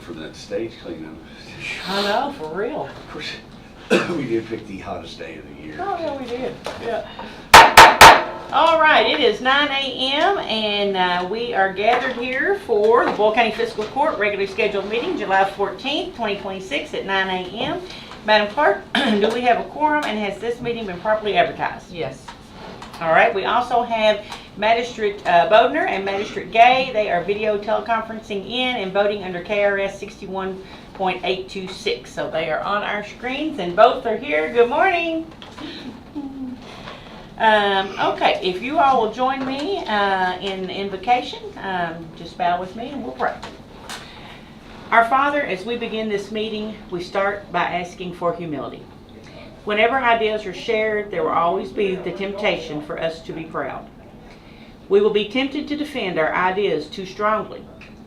for that stage cleanup. I know, for real. Of course, we did pick the hottest day of the year. Oh, yeah, we did. Yeah. All right, it is 9 a.m. and we are gathered here for the Boyle County Fiscal Court regularly scheduled meeting, July 14th, 2026 at 9 a.m. Madam Clerk, do we have a quorum and has this meeting been properly advertised? Yes. All right, we also have Magistrate Bodner and Magistrate Gay. They are video teleconferencing in and voting under KRS 61.826. So they are on our screens and both are here. Good morning. Okay, if you all will join me in invocation, just bow with me and we'll pray. Our Father, as we begin this meeting, we start by asking for humility. Whenever ideas are shared, there will always be the temptation for us to be proud. We will be tempted to defend our ideas too strongly,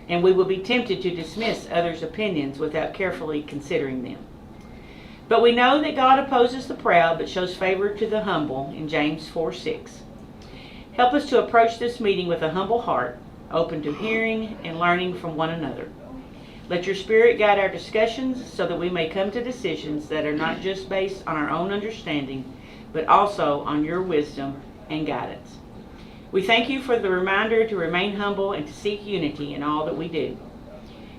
and we will be tempted to dismiss others' opinions without carefully considering them. But we know that God opposes the proud but shows favor to the humble in James 4:6. Help us to approach this meeting with a humble heart, open to hearing and learning from one another. Let your Spirit guide our discussions so that we may come to decisions that are not just based on our own understanding, but also on your wisdom and guidance. We thank you for the reminder to remain humble and to seek unity in all that we do.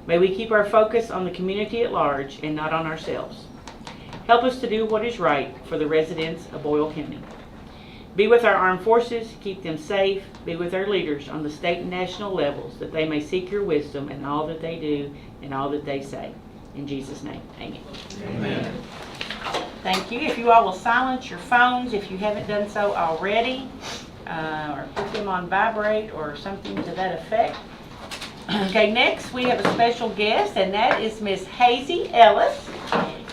May we keep our focus on the community at large and not on ourselves. Help us to do what is right for the residents of Boyle County. Be with our armed forces, keep them safe. Be with our leaders on the state and national levels that they may seek your wisdom in all that they do and all that they say. In Jesus' name, amen. Amen. Thank you. If you all will silence your phones if you haven't done so already, or put them on vibrate or something to that effect. Okay, next we have a special guest, and that is Miss Hazel Ellis.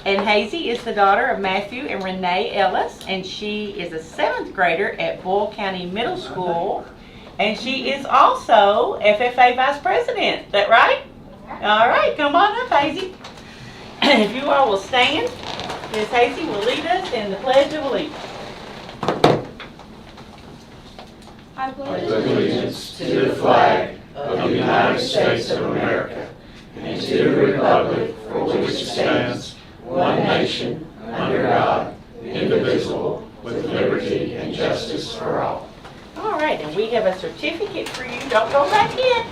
And Hazel is the daughter of Matthew and Renee Ellis, and she is a 7th grader at Boyle County Middle School, and she is also FFA Vice President. Is that right? All right, come on up, Hazel. If you all will stand, Miss Hazel will lead us in the Pledge of Allegiance. I pledge allegiance to the flag of the United States of America and to the republic for which it stands, one nation, under God, indivisible, with liberty and justice for all. All right, and we have a certificate for you. Don't go back in.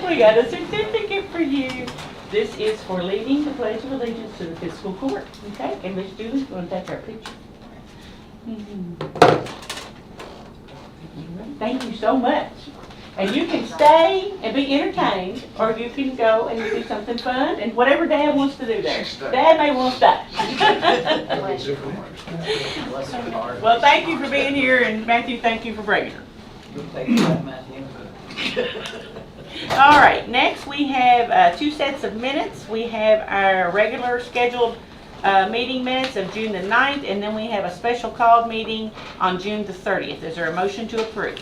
We got a certificate for you. This is for leading the Pledge of Allegiance to the Fiscal Court. Okay, and Miss Julie's going to take our picture. Thank you so much. And you can stay and be entertained, or you can go and do something fun, and whatever Dad wants to do there. Dad may want to stay. Well, thank you for being here, and Matthew, thank you for bringing her. Thank you, Matthew. All right, next we have 2 sets of minutes. We have our regular scheduled meeting minutes of June the 9th, and then we have a special called meeting on June the 30th. Is there a motion to approve?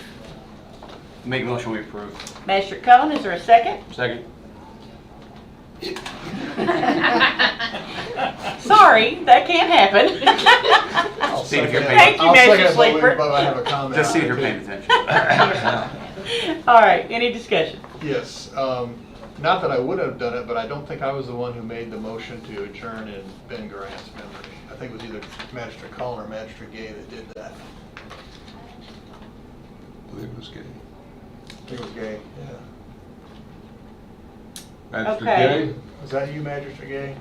Make a motion we approve. Magistrate Cohen, is there a second? Second. Sorry, that can't happen. See if you're paying. Thank you, Magistrate Sleeper. But I have a comment. Just see if you're paying attention. All right, any discussion? Yes, not that I would have done it, but I don't think I was the one who made the motion to adjourn in Ben Grant's memory. I think it was either Magistrate Cullen or Magistrate Gay that did that. I believe it was Gay. I think it was Gay, yeah. Magistrate Okay. Gay? Was that you, Magistrate Gay?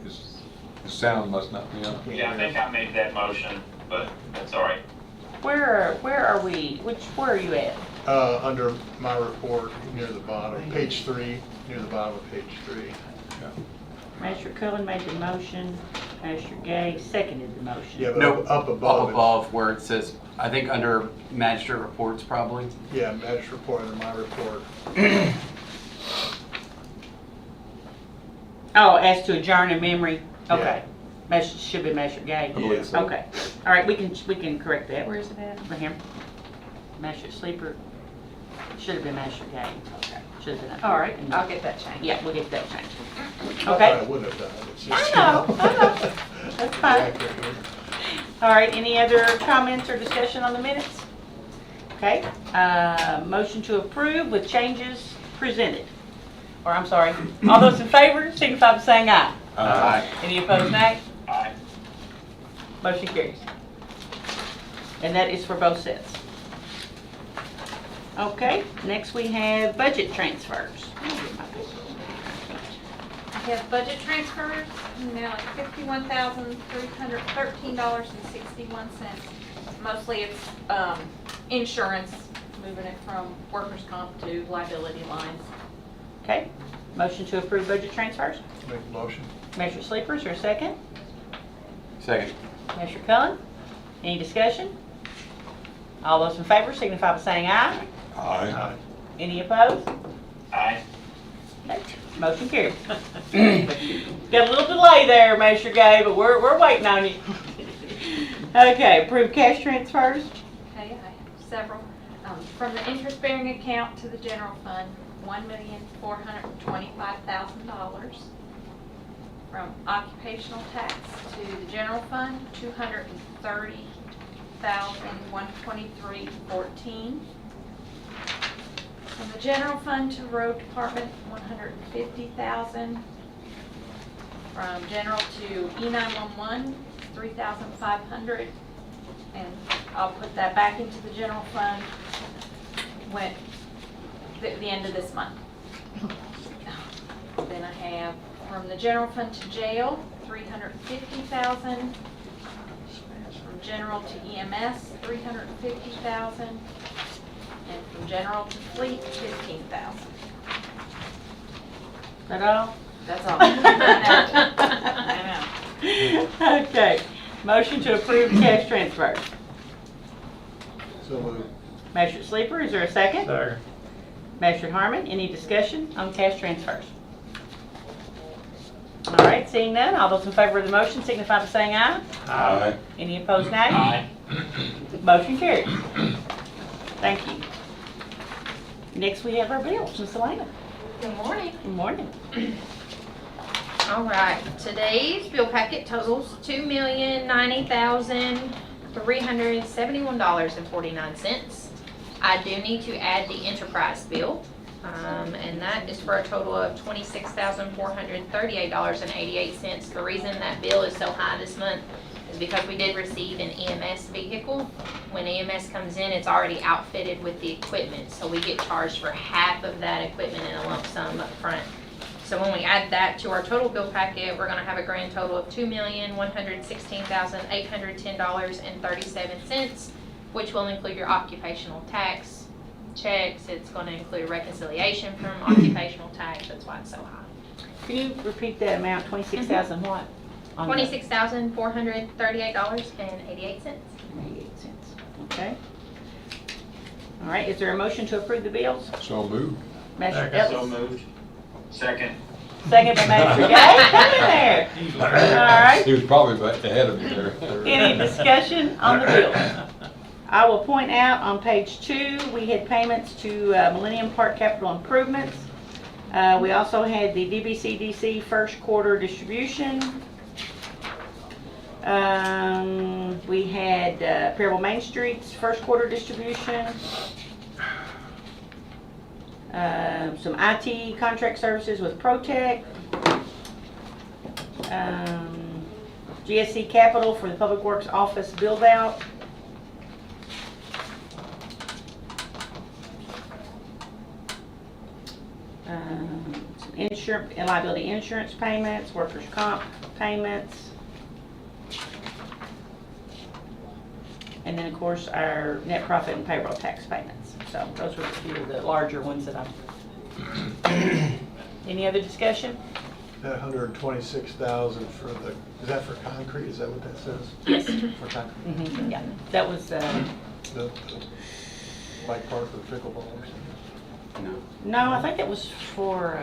His sound must not be on. Yeah, I think I made that motion, but that's all right. Where are we? Where are you at? Under my report, near the bottom, page 3, near the bottom of page 3. Yeah. Magistrate Cullen made the motion. Magistrate Gay seconded the motion. Yeah, but No, up above. Up above where it says, I think under magistrate reports probably. Yeah, Magistrate report under my report. Oh, as to adjourn in memory? Okay. Yeah. Should be Magistrate Gay. I believe so. Okay. All right, we can correct that. Where is it at? For him. Magistrate Sleeper. Should have been Magistrate Gay. Okay. Should have been. All right, I'll get that changed. Yeah, we'll get that changed. I Okay. wouldn't have done it. It's I just, know. That's fine. accurate here. All right, any other comments or discussion on the minutes? Okay, motion to approve with changes presented. Or I'm sorry, all those in favor signify by saying aye. Aye. Any opposed, nay? Aye. Motion carries. And that is for both sets. Okay, next we have budget transfers. We have budget transfers, now at $51,313.61. Mostly it's insurance, moving it from workers' comp to liability lines. Okay, motion to approve budget transfers. Make a motion. Measure Sleepers, or a second? Second. Measure Cullen. Any discussion? All those in favor signify by saying aye. Aye. Any opposed? Aye. Okay, motion carried. Got a little delay there, Measure Gay, but we're waiting on you. Okay, approve cash transfers. Okay, I have several. From the interest-bearing account to the general fund, $1,425,000. From occupational tax to the general fund, $230,123.14. From the general fund to road department, $150,000. From general to E911, $3,500. And I'll put that back into the general fund when the end of this month. Then I have from the general fund to jail, $350,000. From general to EMS, $350,000. And from general to fleet, $15,000. That all? That's all. I know. Okay, motion to approve cash transfers. So moved. Measure Sleeper, is there a second? Second. Measure Harmon, any discussion on cash transfers? All right, seeing none, all those in favor of the motion signify by saying aye. Aye. Any opposed, nay? Aye. Motion carries. Thank you. Next, we have our bills. Ms. Elena. Good morning. Good morning. All right, today's bill packet totals $2,090,371.49. I do need to add the enterprise bill, and that is for a total of $26,438.88. The reason that bill is so high this month is because we did receive an EMS vehicle. When EMS comes in, it's already outfitted with the equipment, so we get charged for half of that equipment in a lump sum up front. So when we add that to our total bill packet, we're gonna have a grand total of $2,116,810.37, which will include your occupational tax checks. It's gonna include reconciliation from occupational tax. That's why it's so high. Can you repeat that amount, 26,000 what? On the- $26,438.88. 88 cents. Okay. All right, is there a motion to approve the bills? So moved. Measure So Ellis. moved. Second. Second by Measure Gay. Come in there. All right. He was probably about ahead of me there. Any discussion on the bills? I will point out on page 2, we had payments to Millennium Park Capital Improvements. We also had the DBCDC first quarter distribution. We had Parable Main Street's first quarter distribution. Some IT contract services with ProTech. GSC Capital for the Public Works Office build out. Some insurance and liability insurance payments, workers' comp payments. And then, of course, our net profit and payroll tax payments. So those were a few of the larger ones that I'm. Any other discussion? That 126,000 for the, is that for concrete? Is that what that says? Yes. For concrete? Mm-hmm. Yeah, that was, The Bike park for pickleball or something? no, I think it was for,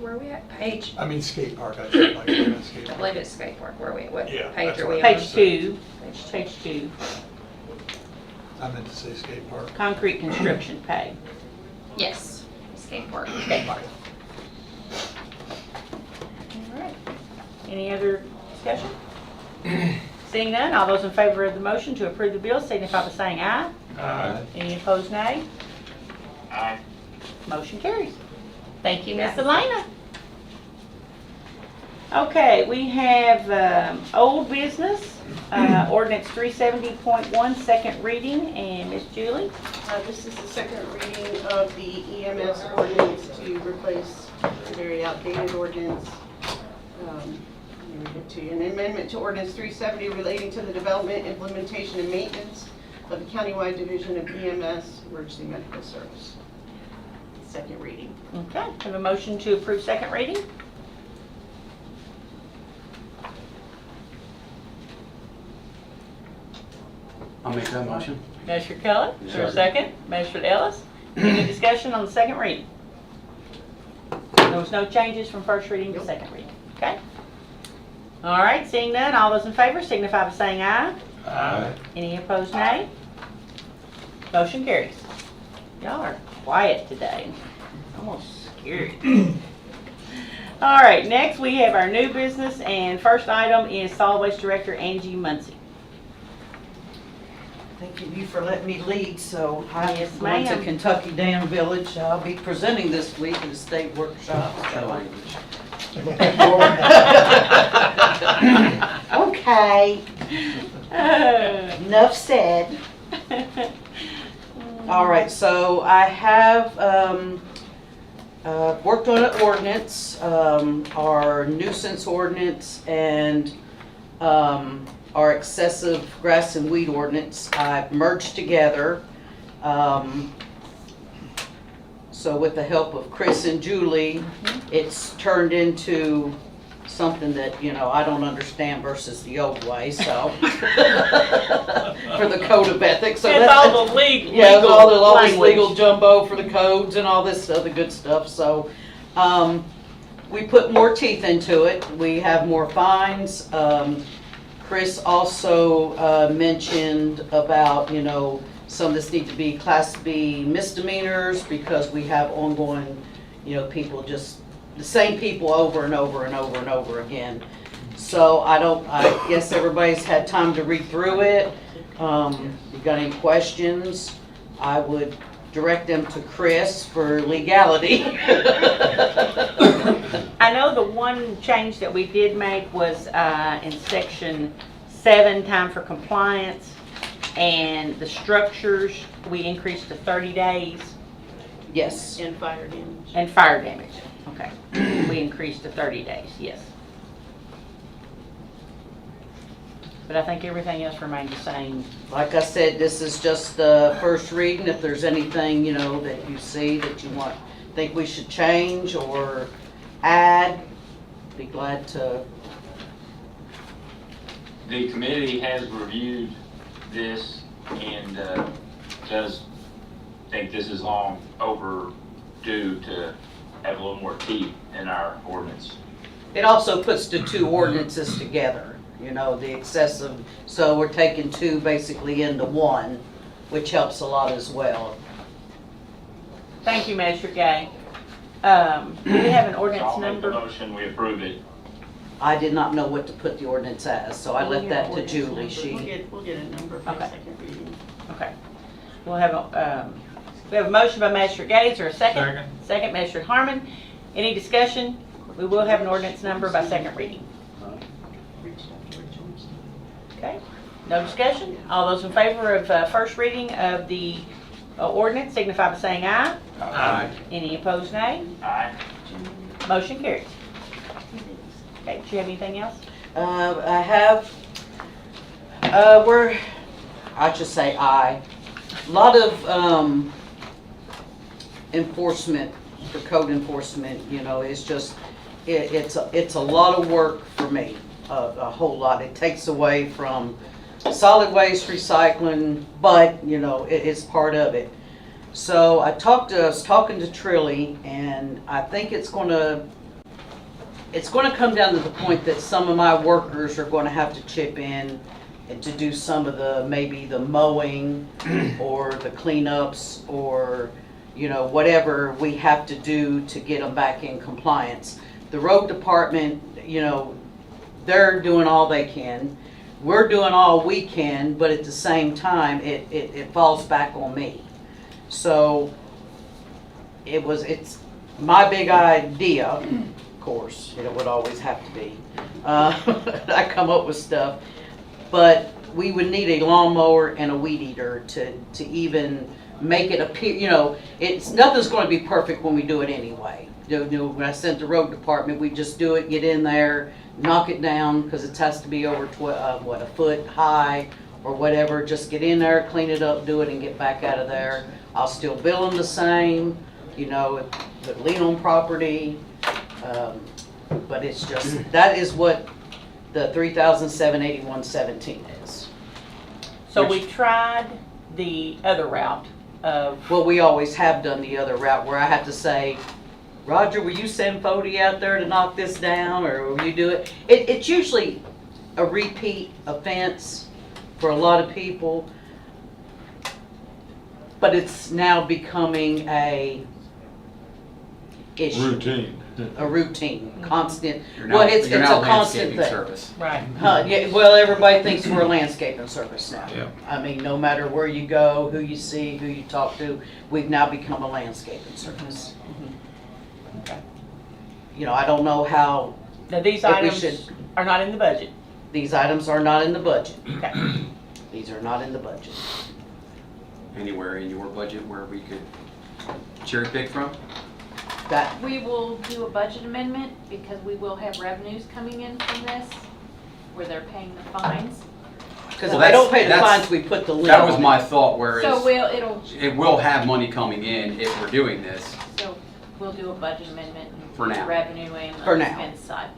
Where are we at? Page, I mean skate park, I said like skate I park. believe it's skate park. Where are we at? What Yeah, page that's are what we I on? page 2, Page page 2, I meant to say skate park. concrete construction pay. Yes, skate park. Skate park. All right. Any other discussion? Seeing none, all those in favor of the motion to approve the bill signify by saying aye. Aye. Any opposed, nay? Aye. Motion carries. Thank you, Miss Elena. Okay, we have old business, ordinance 370.1, second reading, and Miss Julie. This is the second reading of the EMS ordinance to replace a very outdated ordinance. Let me read it to you. An amendment to ordinance 370 relating to the development, implementation, and maintenance of the countywide division of EMS, emergency medical service. Second reading. Okay, have a motion to approve second reading? I'll make that motion. Magistrate Keller, is there a second? Magistrate Ellis, any discussion on the second reading? There was no changes from first reading to second reading, okay? All right, seeing none, all those in favor signify by saying aye. Aye. Any opposed, nay? Motion carries. Y'all are quiet today. Almost scary. All right, next we have our new business, and first item is Solid Waste Director Angie Muncey. Thank you for letting me lead. So I'm Yes, going to ma'am. Kentucky Dam Village. I'll be presenting this week at a state workshop. So okay, enough said. All right, so I have worked on an ordinance, our nuisance ordinance, and our excessive grass and weed ordinance. I've merged together. So with the help of Chris and Julie, it's turned into something that, you know, I don't understand versus the old way, so. For the code of ethics. So It's that's all the legal yeah, all this language. legal jumbo for the codes and all this other good stuff. So we put more teeth into it. We have more fines. Chris also mentioned about, you know, some of this need to be Class B misdemeanors because we have ongoing, you know, people just, the same people over and over and over and over again. So I guess everybody's had time to read through it. If you got any questions, I would direct them to Chris for legality. I know the one change that we did make was in section 7, time for compliance, and the structures, we increased to 30 days, Yes. And fire damage. and fire damage, okay. We increased to 30 days, yes. But I think everything else remained the same. Like I said, this is just the first reading. If there's anything, you know, that you see that you think we should change or add, be glad to. The committee has reviewed this and does think this is long overdue to have a little more teeth in our ordinance. It also puts the two ordinances together, you know, the excessive, so we're taking two basically into one, which helps a lot as well. Thank you, Magistrate Gay. Do we have an So ordinance I'll make the number? motion, we approve it. I did not know what to put the ordinance as, so I We'll left get that an to ordinance Julie. number. We'll get a number for the Okay. second reading. Okay. We'll have a motion by Magistrate Gates, or a second? Second, Magistrate Harmon. Any discussion? We will have an ordinance number by second reading. Okay, no discussion? All those in favor of first reading of the ordinance signify by saying aye. Aye. Any opposed, nay? Aye. Motion carries. Okay, do you have anything else? I have, I should say a lot of enforcement, for code enforcement, you know, it's just, it's a lot of work for me, a whole lot. It takes away from solid waste recycling, but, you know, it's part of it. So I was talking to Trille, and I think it's going to come down to the point that some of my workers are going to have to chip in and to do some of maybe the mowing or the cleanups or, you know, whatever we have to do to get them back in compliance. The road department, you know, they're doing all they can. we're doing all we can, but at the same time, it falls back on me. So it's my big idea, of course, it would always have to be. I come up with stuff, but we would need a lawnmower and a weed eater to even make it appear, nothing's going to be perfect when we do it anyway. When I sent the road department, we just do it, get in there, knock it down, because it has to be over, a foot high or whatever. Just get in there, clean it up, do it, and get back out of there. I'll still bill them the same, the lien on property. But it's just, that is what the $3,781.17 is. So we tried the other route of, Well, we always have done the other route where I have to say, Roger, will you send Fody out there to knock this down, or will you do it? It's usually a repeat offense for a lot of people, but it's now becoming a issue. Routine. A routine, constant. You're Well, now, it's you're a now constant landscaping thing. service. right. Yeah, well, everybody thinks we're a landscaping service now. Yeah. I mean, no matter where you go, who you see, who you talk to, we've now become a landscaping service. Okay. I don't know how Now, these If we items should- are not in the budget. these items are not in the budget. Okay. These are not in the budget. Anywhere in your budget where we could cherry pick from? That, We will do a budget amendment because we will have revenues coming in from this, where they're paying the fines. because Well, if they don't pay the that's- fines, we put the lien That was on it. my thought, whereas So it will have money coming in if we're doing this. we'll do a budget amendment and For now. revenue and For on the now. expense side.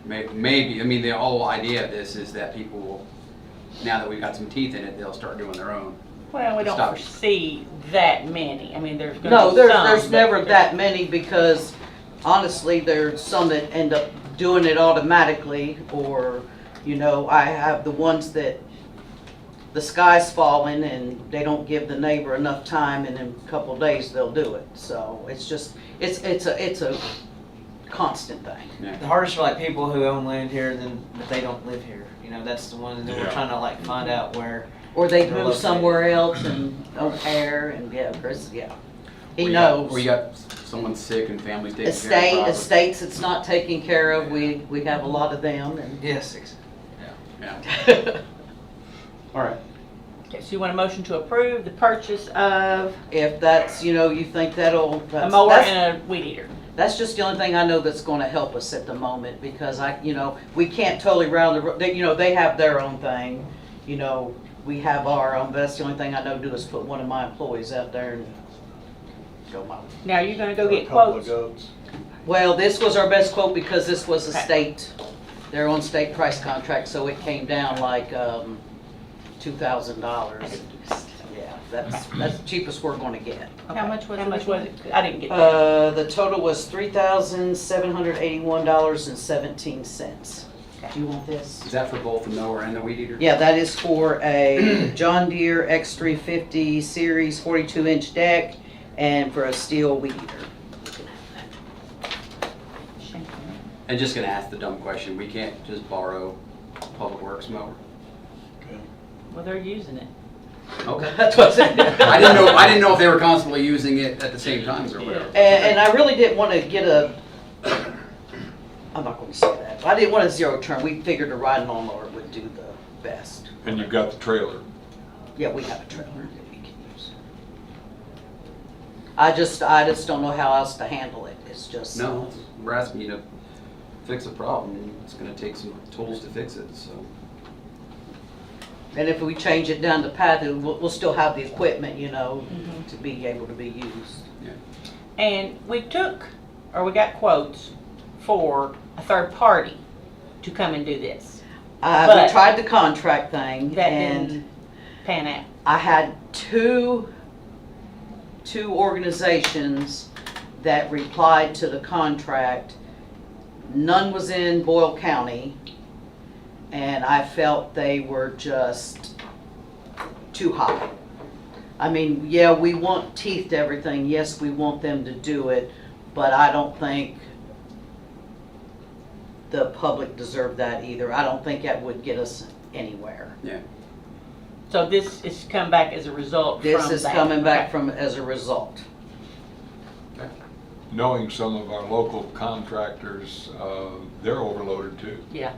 Maybe, I mean, the whole idea of this is that people will, now that we've got some teeth in it, they'll start doing their own. Well, we don't Stop. foresee that many. I mean, there's going to No, be there's, some. there's but never there's- that many because honestly, there's some that end up doing it automatically or, I have the ones that the sky's falling and they don't give the neighbor enough time and in a couple of days they'll do it. So it's just, it's a constant thing. The hardest for like people who own land here, but they don't live here. That's the one that we're Yeah. trying to find out where. Or they They're move located. somewhere else and don't care and Chris, He Or you knows. Or you got someone sick and families taking care of. Estates it's not taken care of, we have a lot of them and. Yes. Yeah. All right. Okay, so you want a motion to approve the purchase of If that's, you think that'll. a mower and a weed eater? That's just the only thing I know that's gonna help us at the moment, because we can't totally round they have their own thing, we have our own, but that's the only thing I know to do is put one of my employees out there and go mow. Now, you're going to go For a get couple quotes? of goats. Well, this was our best quote because this was a Okay. state, they're on state price contract, so it came down like, $2,000. Yeah, that's the cheapest we're gonna get. How much was it? I didn't get that. The total was $3,781.17. Do you want this? Is that for both the mower and the weed eater? Yeah, that is for a John Deere X350 Series 42-inch deck and for a steel weed eater. And just gonna ask the dumb question, we can't just borrow Public Works mower? Well, they're using it. Okay. That's what I said. I didn't know if they were constantly using it at the same times or whatever. And I really didn't want to get I'm not going to say that. I didn't want a zero turn. We figured a riding lawnmower would do the best. And you've got the trailer. Yeah, we have a trailer that we can use. I just don't know how else to handle it. It's just. No, we're asking you to fix a problem. It's gonna take some tools to fix it, so. And if we change it down to path, we'll still have the equipment, to be able to be used. And we got quotes for a third party to come and do this. We But tried the contract thing that and didn't pan out. I had two organizations that replied to the contract. None was in Boyle County, and I felt they were just too high. I mean, yeah, we want teeth to everything. Yes, we want them to do it, but I don't think the public deserved that either. I don't think that would get us anywhere. Yeah. So this is come back as a result from This is that. coming back Okay. from, as a result. Knowing some of our local contractors, they're overloaded too. Yeah.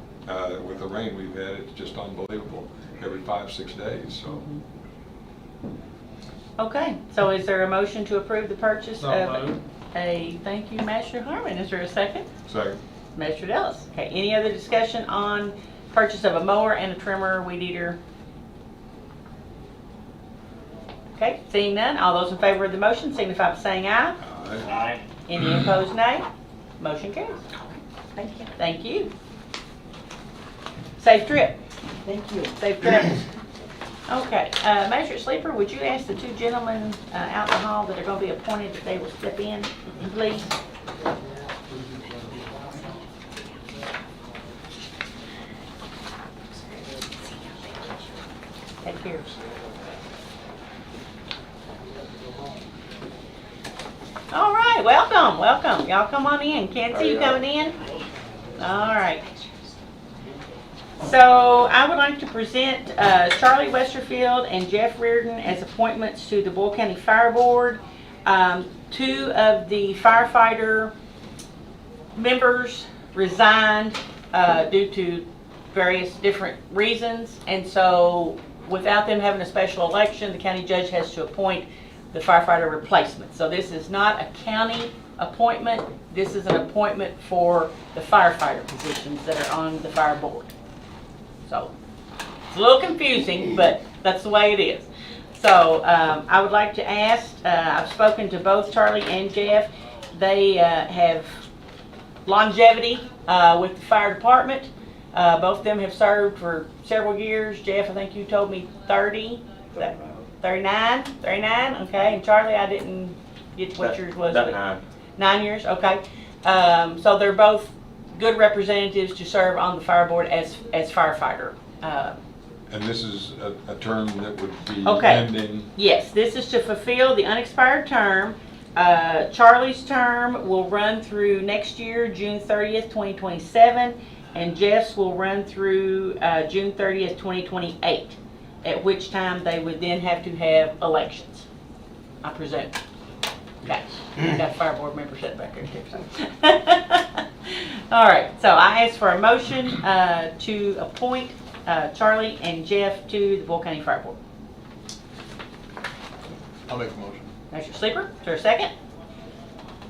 With the rain we've had, it's just unbelievable, every 5-6 days, so. Okay, so is there a motion to approve the purchase So of moved. thank you, Master Harmon. Is there a second? Second. Master Ellis. Okay, any other discussion on purchase of a mower and a trimmer, weed eater? Okay, seeing none, all those in favor of the motion signify by saying aye. Aye. Any opposed, nay? Motion carries. Thank you. Thank you. Safe trip. Thank you. Safe travels. Okay, Magistrate Sleeper, would you ask the two gentlemen out in the hall that are going to be appointed that they will step in, please? Take care. All right, welcome, welcome. Y'all come on in. Can't see you coming in. All right. So I would like to present Charlie Westerfield and Jeff Reardon as appointments to the Boyle County Fire Board. Two of the firefighter members resigned due to various different reasons, and so without them having a special election, the county judge has to appoint the firefighter replacement. So this is not a county appointment, this is an appointment for the firefighter positions that are on the fire board. So it's a little confusing, but that's the way it is. So I would like to ask, I've spoken to both Charlie and Jeff. They have longevity with the fire department. Both of them have served for several years. Jeff, I think you told me 30, 39, okay. And Charlie, I didn't get what yours was. About but 9. 9 years, okay. So they're both good representatives to serve on the fire board as firefighter. And this is a term that would be Okay. ending, Yes, this is to fulfill the unexpired term. Charlie's term will run through next year, June 30th, 2027, and Jeff's will run through June 30th, 2028, at which time they would then have to have elections, I presume. Okay, got a fire board member sitting back there too. So. All right, so I ask for a motion to appoint Charlie and Jeff to the Boyle County Fire Board. I'll make a motion. Master Sleeper, is there a second?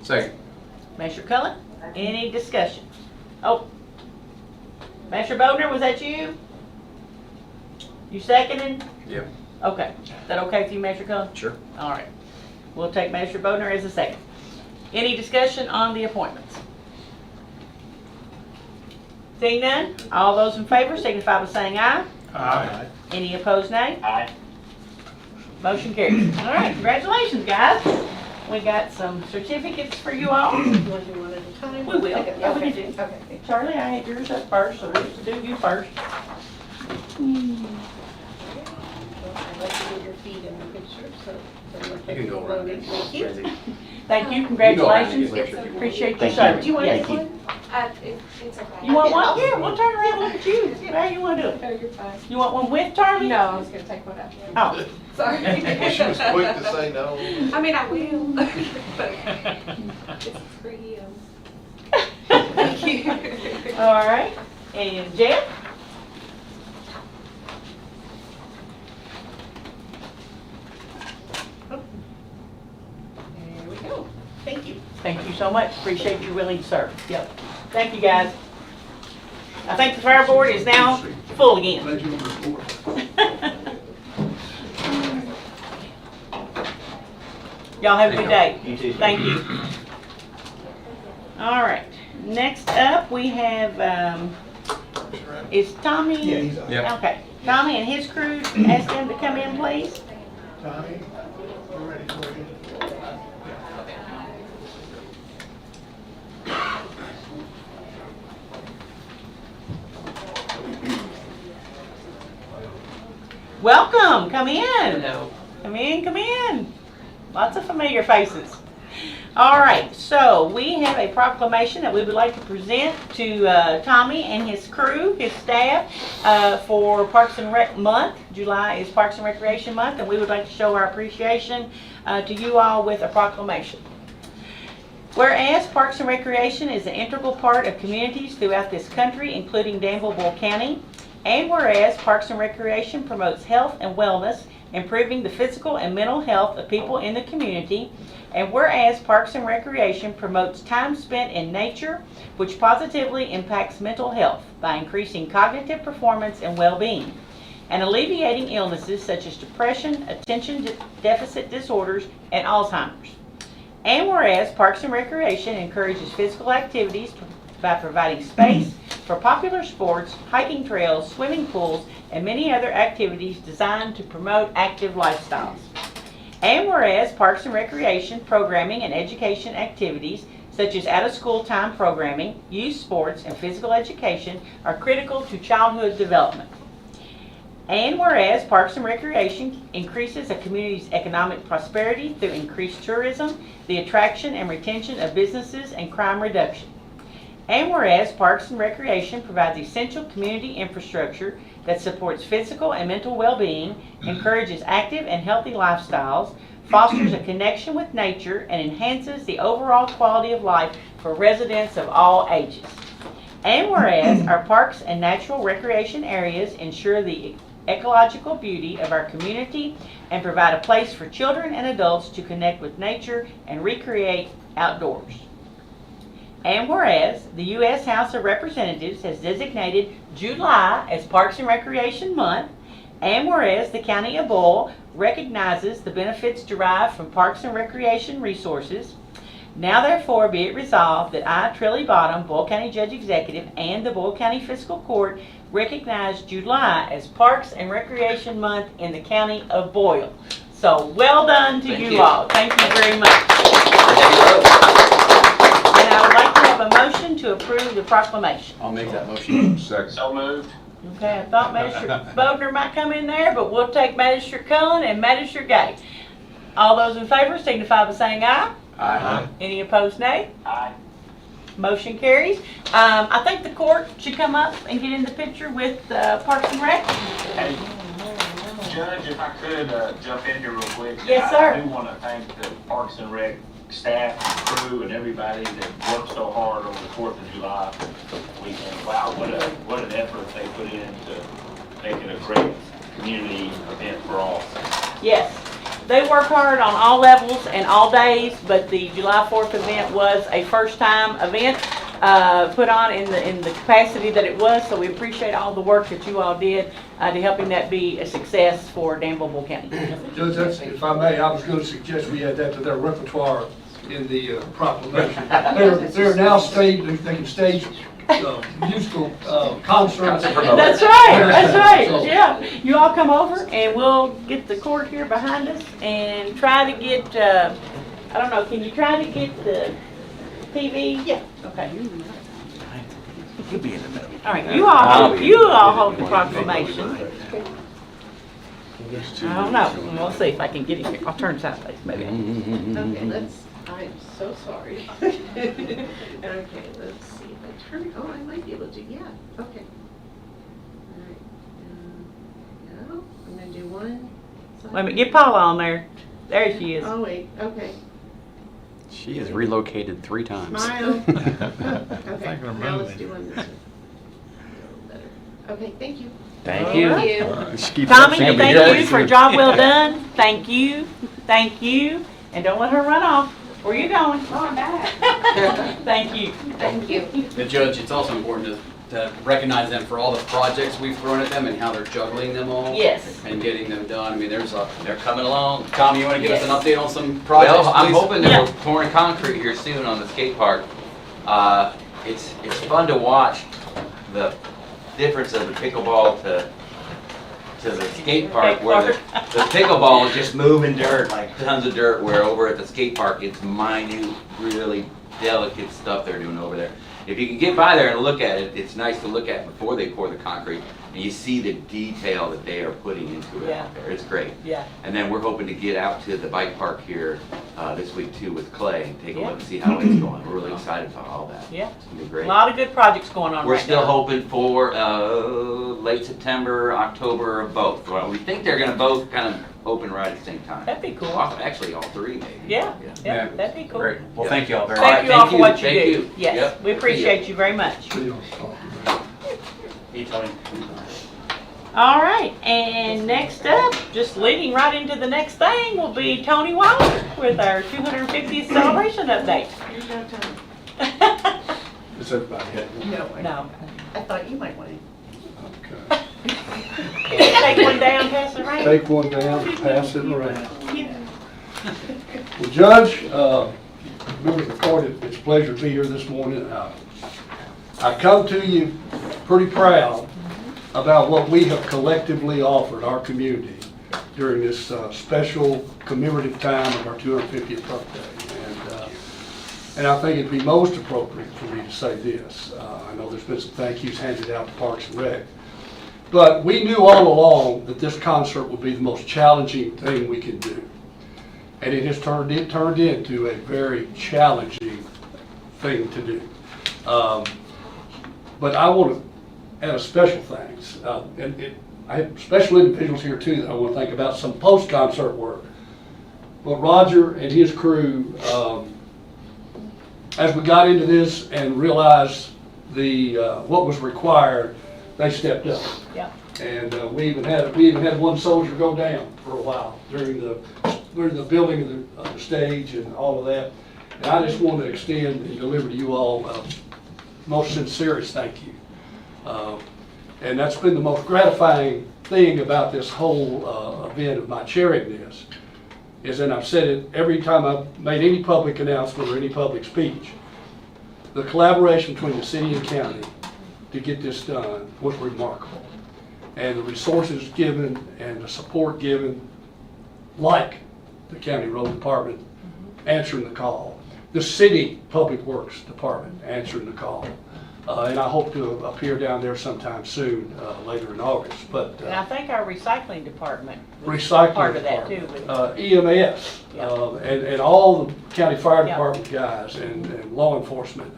Second. Master Cullen, any discussion? Oh, Master Bodner, was that you? You seconded? Yep. Okay, is that okay with you, Master Cullen? Sure. All right, we'll take Master Bodner as a second. Any discussion on the appointments? Seeing none, all those in favor signify by saying aye. Aye. Any opposed, nay? Aye. Motion carries. All right, congratulations, guys. We got some certificates for you all. You want to do one at a time? We will. Yeah, we can do. Okay. Charlie, I had yours up first, so we'll do you first. I'd like to get your feet in the picture, so. You can go around. Thank you. Thank you, You can go around and congratulations. get a picture. Appreciate your Thank you. service. Do you want Yes. this one? It's okay. You want one? Yeah, we'll turn around and look at you. How you want to do it? No, you're fine. You want one with Charlie? No, I was gonna take one out. Oh, Sorry. She was quick to say no. I mean, I will, but this is for you. Thank you. all right. And Jeff? There we go. Thank you. Thank you so much. Appreciate you willing to serve. Yep. Thank you, guys. I think the fire board is now full again. Y'all have a good day. You too. Thank you. All right. Next up, we have, is Tommy? Yeah, he's on. Yep. Okay. Tommy and his crew, ask them to come in, please. Tommy, we're ready for you. Welcome. Come in. Hello. Come in, come in. Lots of familiar faces. All right, so we have a proclamation that we would like to present to Tommy and his crew, his staff, for Parks and Rec Month. July is Parks and Recreation Month, and we would like to show our appreciation to you all with a proclamation. Whereas Parks and Recreation is an integral part of communities throughout this country, including Danville County, and whereas Parks and Recreation promotes health and wellness, improving the physical and mental health of people in the community, and whereas Parks and Recreation promotes time spent in nature, which positively impacts mental health by increasing cognitive performance and well-being, and alleviating illnesses such as depression, attention deficit disorders, and Alzheimer's. And whereas Parks and Recreation encourages physical activities by providing space for popular sports, hiking trails, swimming pools, and many other activities designed to promote active lifestyles. And whereas Parks and Recreation programming and education activities such as out-of-school time programming, youth sports, and physical education are critical to childhood development. And whereas Parks and Recreation increases a community's economic prosperity through increased tourism, the attraction and retention of businesses, and crime reduction. And whereas Parks and Recreation provides essential community infrastructure that supports physical and mental well-being, encourages active and healthy lifestyles, fosters a connection with nature, and enhances the overall quality of life for residents of all ages. And whereas our parks and natural recreation areas ensure the ecological beauty of our community and provide a place for children and adults to connect with nature and recreate outdoors. And whereas the U.S. House of Representatives has designated July as Parks and Recreation Month, and whereas the County of Boyle recognizes the benefits derived from Parks and Recreation resources, now therefore be it resolved that I, Trille Bottom, Boyle County Judge Executive, and the Boyle County Fiscal Court recognize July as Parks and Recreation Month in the County of Boyle. So well done to you all. Thank you very much. And I would like to have a motion to approve the proclamation. I'll make that motion. Second. So moved. Okay, I thought Magistrate Bodner might come in there, but we'll take Magistrate Cullen and Magistrate Gay. All those in favor signify by saying aye. Aye. Any opposed, nay? Aye. Motion carries. I think the court should come up and get in the picture with Parks and Rec. Hey, Judge, if I could jump in here real quick. Yes, sir. I do want to thank the Parks and Rec staff, crew, and everybody that worked so hard over the 4th of July weekend. Wow, what an effort they put in to make it a great community event for all. Yes, they work hard on all levels and all days, but the July 4th event was a first-time event put on in the capacity that it was, so we appreciate all the work that you all did to helping that be a success for Danville County. Judge, if I may, I was going to suggest we add that to their repertoire in the proclamation. They're now they can stage musical concerts. That's right, yeah. You all come over and we'll get the court here behind us and try to get, I don't know, can you try to get the TV? Yeah. Okay. You'll be in the middle. All right, you all hold the proclamation. I don't know, we'll see if I can get it here. I'll turn sideways maybe. Okay, I'm so sorry. Okay, let's see if I turn, oh, I might be able to, yeah, okay. All right, no, I'm gonna do one. Wait a minute, get Paula on there. There she is. Oh, wait, okay. She has relocated 3 times. Smile. Okay, now let's do one this way. A little better. Okay, thank you. Thank you. Tommy, thank you for a job well done. Thank you. Thank you. And don't let her run off. Where are you going? Oh, I'm back. Thank you. Thank you. The judge, it's also important to recognize them for all the projects we've thrown at them and how they're juggling them all. Yes. And getting them done. I mean, they're coming along. Tommy, you want to give us an update on some projects, Well, I'm please? hoping that we're pouring concrete here soon on the skate park. It's fun to watch the difference of the pickleball to the skate park, where the pickleball is just moving dirt, like tons of dirt, where over at the skate park it's minute, really delicate stuff they're doing over there. If you can get by there and look at it, it's nice to look at before they pour the concrete. and you see the detail that they are putting into it out there. It's great. Yeah. And then we're hoping to get out to the bike park here this week too with Clay and take a look and see how it's going. We're really excited about all that. Yeah. It's gonna be A great. lot of good projects going on We're right still now. hoping for late September, October, or both. Well, we think they're gonna both kind of open right at the same time. That'd be cool. Actually, all three maybe. Yeah, Yeah. that'd be cool. Great. Well, thank you all very Thank much. you all for what you Thank do. you. Yes, Yep. we appreciate you very much. Hey, Tony. All right, and next up, just leading right into the next thing, will be Tony Wilder with our 250th celebration update. Here's no time. Is everybody happy? No. I thought you might want to. Okay. Can you take one down, pass it around? Take one down, pass it around. Well, Judge, members of the court, it's a pleasure to be here this morning. I come to you pretty proud about what we have collectively offered our community during this special commemorative time of our 250th birthday. And I think it'd be most appropriate for me to say this. I know there's been some thank yous handed out to Parks and Rec, but we knew all along that this concert would be the most challenging thing we could do. And it has turned into a very challenging thing to do. But I want to add a special thanks. I have special individuals here too that I want to thank about some post-concert work. But Roger and his crew, as we got into this and realized what was required, they stepped up. Yeah. And we even had one soldier go down for a while during the building of the stage and all of that. And I just want to extend and deliver to you all most sincerest thank you. And that's been the most gratifying thing about this whole event of my chairing this, is, and I've said it every time I've made any public announcement or any public speech, the collaboration between the city and county to get this done was remarkable. And the resources given and the support given, like the county road department answering the call, the city public works department answering the call. And I hope to appear down there sometime soon, later in August. But And I think our recycling department was recycling part of that department, too. EMS, Yeah. and all the county fire Yeah. department guys and law enforcement.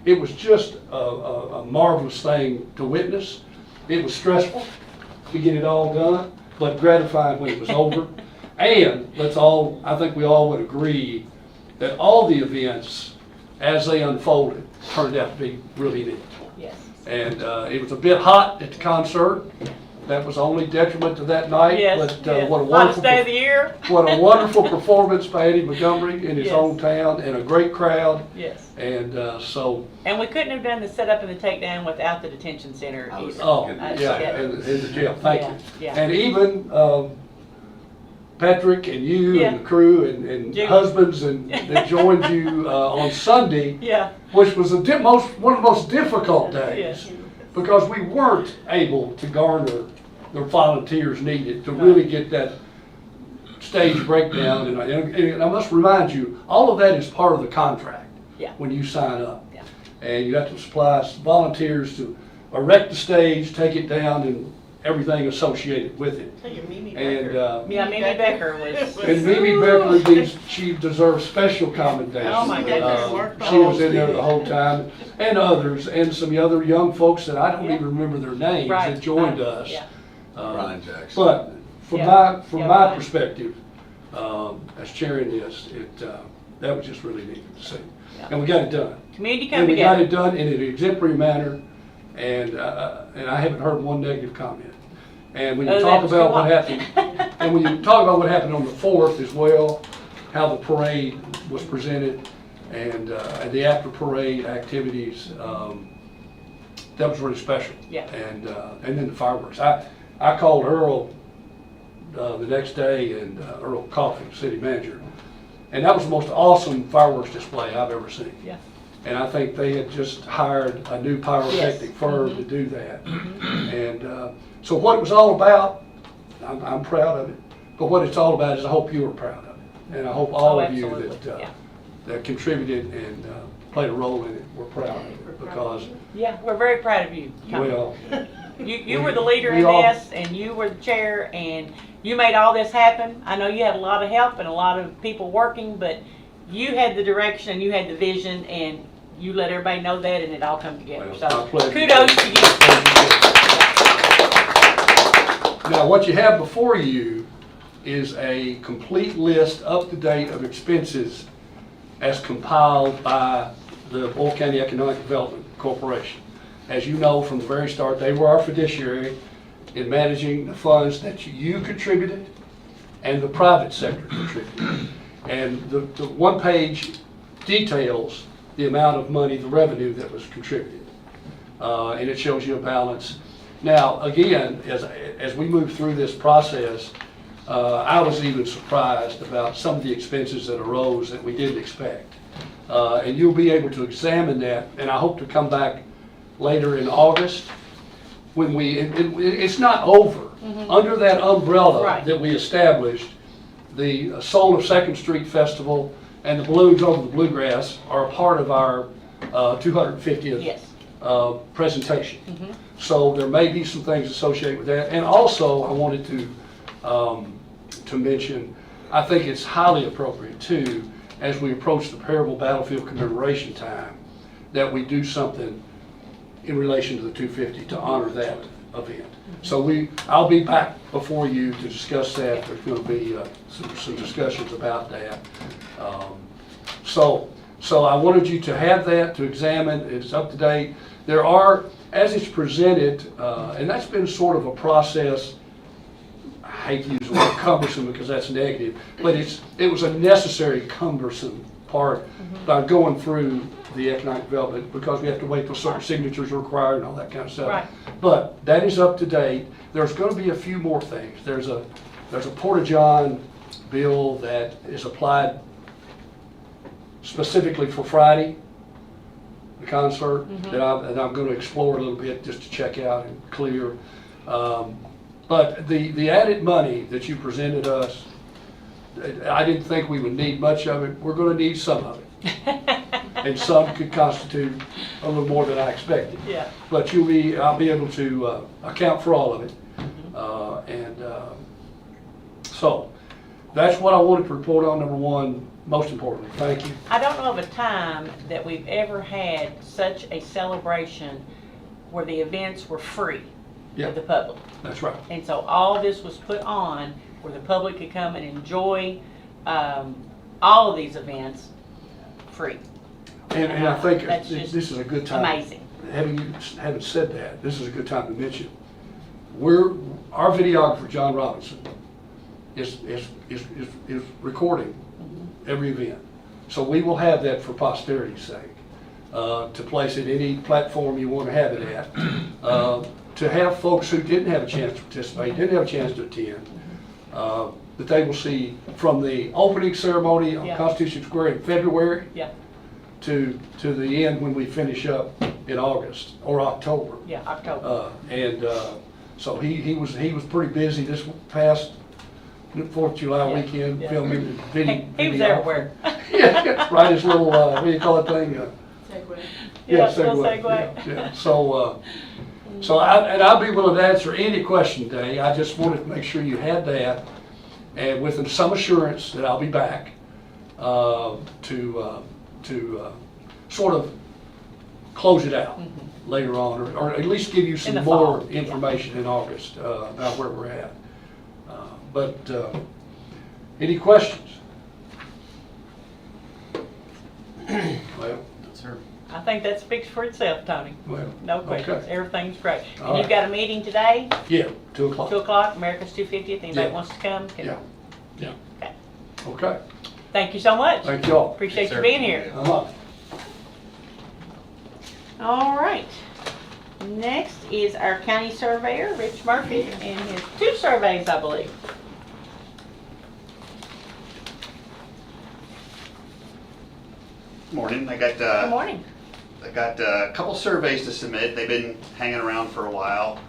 It was just a marvelous thing to witness. It was stressful to get it all done, but gratifying when it was over. And I think we all would agree that all the events, as they unfolded, turned out to be really neat. Yes. And it was a bit hot at the concert. That was the only detriment to that night. Yes, But yes. what a Hottest wonderful day of the year. what a wonderful performance by Eddie Montgomery in his Yes. own town, and a great crowd. Yes. And so, And we couldn't have done the setup and the takedown without the detention center either. yeah, and the jail. Thank you. Yeah. And even Patrick and you Yeah. and the crew and Jamey. husbands that joined you on Sunday, Yeah. which was one of the most difficult days, Yes. because we weren't able to garner the volunteers needed to really get that stage breakdown. And I must remind you, all of that is part of the contract. Yeah. When you sign up. Yeah. And you have to supply volunteers to erect the stage, take it down, and everything associated with it. And Yeah, Mimi Becker was. and Mimi Becker, she deserves special commendation. Oh, my goodness. She was in there the whole time, and others, and some other young folks that I don't Yeah. even remember their names Right. that joined us. Yeah. Ryan Jackson. But from Yeah. my Ryan. perspective, as chairing this, that was just really neat to see. Yeah. And we got it done. Community come And we got together. it done in an exemplary manner, and I haven't heard one negative comment. And when you Other talk than about what it's too happened, and when you talk about what happened on the 4th as well, how the parade was presented, and the after parade activities, that was really special. Yeah. And then the fireworks. I called Earl the next day, and Earl Coffey, city manager, and that was the most awesome fireworks display I've ever seen. Yeah. And I think they had just hired a new pyrotechnic Yes. firm to do that. And so what it was all about, I'm proud of it. But what it's all about is I hope you are proud of it. And I hope all of you absolutely. that contributed and played a role in it were proud of it. Because, Yeah, we're very proud of you. well, You were the leader We in all- this, and you were the chair, and you made all this happen. I know you had a lot of help and a lot of people working, but you had the direction and you had the vision, and you let everybody know that, and it all come together. Well, So my pleasure. kudos to you. Now, what you have before you is a complete list, up to date, of expenses as compiled by the Boyle County Economic Development Corporation. As you know, from the very start, they were our fiduciary in managing the funds that you contributed and the private sector contributed. And the one page details the amount of money, the revenue that was contributed. And it shows you a balance. Now, again, as we move through this process, I was even surprised about some of the expenses that arose that we didn't expect. And you'll be able to examine that, and I hope to come back later in August when it's not over. Under that umbrella Right. that we established, the Soul of Second Street Festival and the Balloons Over the Bluegrass are a part of our 250th Yes. presentation. So there may be some things associated with that. And also, I wanted to mention, I think it's highly appropriate too, as we approach the Parable Battlefield commemoration time, that we do something in relation to the 250 to honor that event. So I'll be back before you to discuss that. There's going to be some discussions about that. So I wanted you to have that, to examine. It's up to date. There are, as it's presented, and that's been sort of a process, I hate to use the word cumbersome because that's negative, but it was a necessary cumbersome part by going through the economic development, because we have to wait till certain signatures are required and all that kind of stuff. Right. But that is up to date. There's going to be a few more things. There's a Porta-John bill that is applied specifically for Friday, the concert, that I'm going to explore a little bit just to check out and clear. But the added money that you presented us, I didn't think we would need much of it. We're going to need some of it. And some could constitute a little more than I expected. Yeah. But I'll be able to account for all of it. So that's what I wanted to report on, number one, most importantly. Thank you. I don't know of a time that we've ever had such a celebration where the events were free Yeah. to the public. That's right. And so all this was put on where the public could come and enjoy all of these events free. And I think That's this just is a good time. amazing. Having said that, this is a good time to mention, our videographer, John Robinson, is recording every event. So we will have that for posterity's sake, to place it any platform you want to have it at, to have folks who didn't have a chance to participate, didn't have a chance to attend, that they will see from the opening ceremony on Yeah. Constitution Square in February Yeah, to the end when we finish up in August or October. yeah, October. So he was pretty busy this past 4th of July Yeah, weekend yeah. filming video. He was everywhere. Yeah, right, his little, what do you call that thing? Segway. Yeah, Segway. little Segway. Yeah. So I'll be willing to answer any question today. I just wanted to make sure you had that, and with some assurance that I'll be back to sort of close it out later on, or at least give you In some the more fall, information in August about where we're at. But any questions? Well, Sir. I think that speaks for itself, Tony. well, No questions. okay. Everything's great. All And you've right. got a meeting today, Yeah, 2 o'clock. 2 o'clock, America's 250th. Anybody Yeah. wants to come? can- Yeah, yeah. Okay. Okay, Thank you so much. thank y'all. Appreciate you Sir. being here. Uh-huh. All right. Next is our county surveyor, Rich Murphy, and his 2 surveys, I believe. Morning. Good morning. I got a couple surveys to submit. They've been hanging around for a while.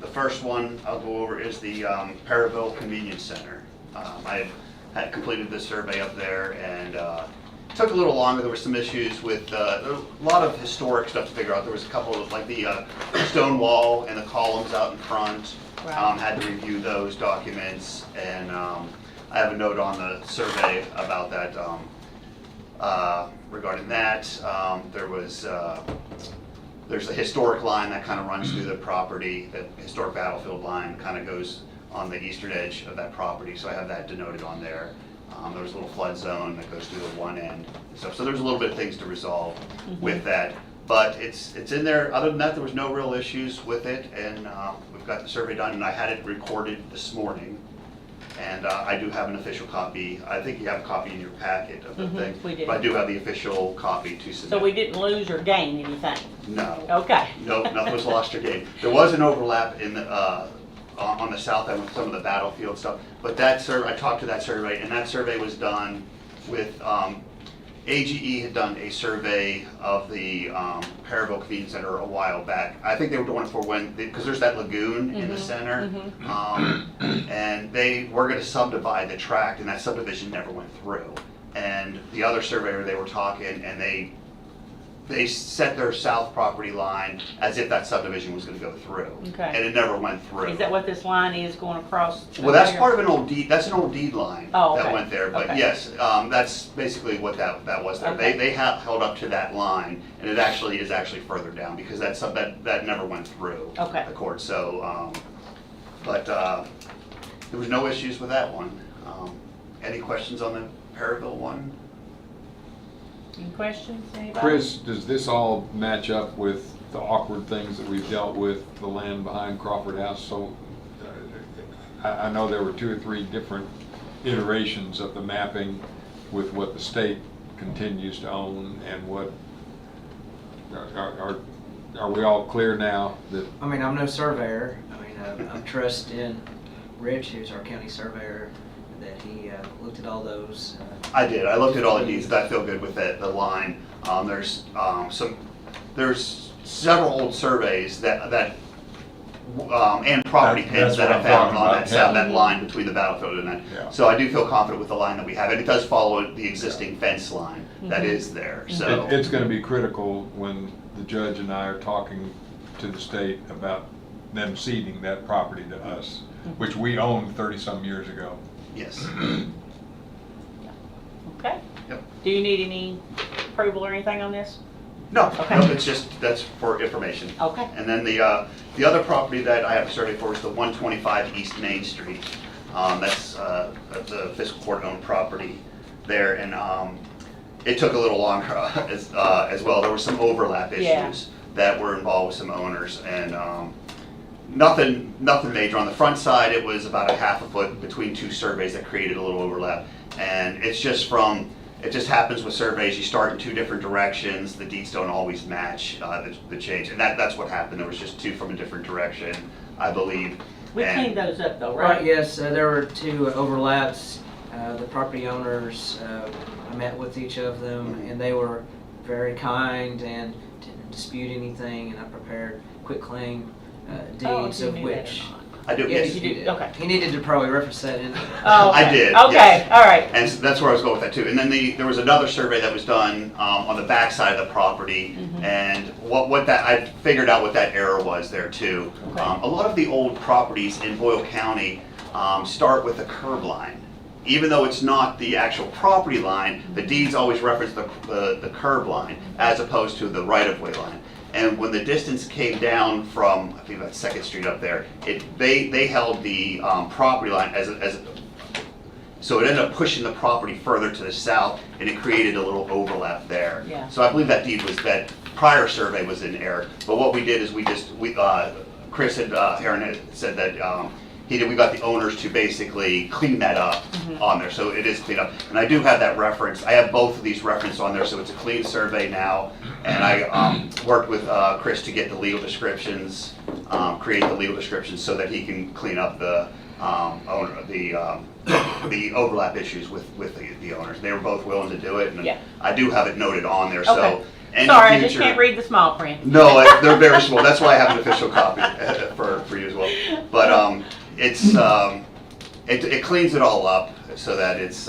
The first one I'll go over is the Parable Convenience Center. I had completed this survey up there and took a little longer. There were some issues with, a lot of historic stuff to figure out. There was a couple of, like the stone wall and the columns out in front. Right. Had to review those documents, and I have a note on the survey about that, regarding that. There's a historic line that kind of runs through the property. The historic battlefield line kind of goes on the eastern edge of that property, so I have that denoted on there. There was a little flood zone that goes through the one end and stuff. So there's a little bit of things to resolve with that. But it's in there. Other than that, there was no real issues with it, and we've got the survey done, and I had it recorded this morning. And I do have an official copy. I think you have a copy in your packet of the thing. We did. But I do have the official copy to submit. So we didn't lose or gain anything? No. Okay. Nope, nothing was lost or gained. There was an overlap in the, on the south end with some of the battlefield stuff, but that survey, I talked to that survey, and that survey was done with, AGE had done a survey of the Perryville Convenience Center a while back. I think they were doing it for when, because there's that lagoon in the center, and they were going to subdivide the tract, and that subdivision never went through. And the other surveyor, they were talking, and they set their south property line as if that subdivision was going to go through. Okay. And it never went through. Is that what this line is going across? Well, that's part of an old deed, that's an old deed line that went there, but Okay. yes, that's basically what that was there. Okay. They held up to that line, and it actually is further down, because that never went through the court, so, but there was no issues with that one. Any questions on the Perryville one? Any questions, anybody? Chris, does this all match up with the awkward things that we've dealt with, the land behind Crawford House? So I know there were 2 or 3 different iterations of the mapping with what the state continues to own, and what, are we all clear now that? I mean, I'm no surveyor. I mean, I'm trusting Rich, who's our county surveyor, that he looked at all those. I did. I looked at all the deeds. I feel good with the line. There's several old surveys that and property pins that I found on that line between the battlefield and that. Yeah. So I do feel confident with the line that we have, and it does follow the existing fence line that is there. So It's going to be critical when the judge and I are talking to the state about them ceding that property to us, which we owned 30-some years ago. Yes. Okay. Yep. Do you need any approval or anything on this? No, Okay. no, that's for information. Okay. And then the other property that I have a survey for is the 125 East Main Street. That's the fiscal court-owned property there, and it took a little longer as well. There were some overlap issues that were involved with some owners, and nothing major. On the front side, it was about a half a foot between 2 surveys that created a little overlap, and it just happens with surveys. You start in 2 different directions. The deeds don't always match the change, and that's what happened. There was just 2 from a different direction, I believe. We cleaned those up though, right? Right, yes, there were 2 overlaps. The property owners, I met with each of them, and they were very kind and didn't dispute anything, and I prepared quitclaim deeds, of which. I do. Yes, you did. Okay. He needed to probably reference that in. Oh, okay. I did. Okay, yes. all right. And that's where I was going with that too. And then there was another survey that was done on the back side of the property, and what that I figured out what that error was there too. Okay. A lot of the old properties in Boyle County start with a curb line. Even though it's not the actual property line, the deeds always reference the curb line as opposed to the right-of-way line. And when the distance came down from, I think that's 2nd Street up there, they held the property line so it ended up pushing the property further to the south, and it created a little overlap there. Yeah. So I believe that prior survey was in error. But what we did is Chris had, Aaron had said that we got the owners to basically clean that up on there, so it is cleaned up. And I do have that reference. I have both of these referenced on there, so it's a clean survey now. And I worked with Chris to get the legal descriptions, create the legal descriptions so that he can clean up the overlap issues with the owners. They were both willing to do it, and I do have it noted on there. So. Okay. Sorry, I just can't read the small print. No, they're very small. That's why I have an official copy for you as well. But it cleans it all up so that it's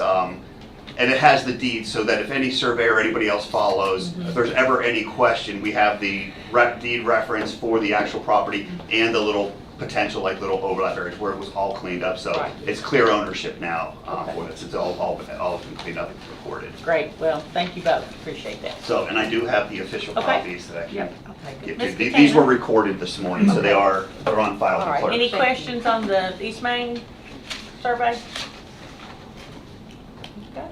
And it has the deed, so that if any surveyor or anybody else follows, if there's ever any question, we have the deed reference for the actual property and the little potential, like little overlap areas where it was all cleaned up. So Right. it's clear ownership now Okay. for this. It's all been cleaned up and recorded. Great, well, thank you both, appreciate that. So, and I do have the official Okay. copies that I can Yep, I'll take it. give Ms. to you. These were Katana? recorded this morning, so they're on file All with the right, clerk. any questions on the East Main survey? Okay.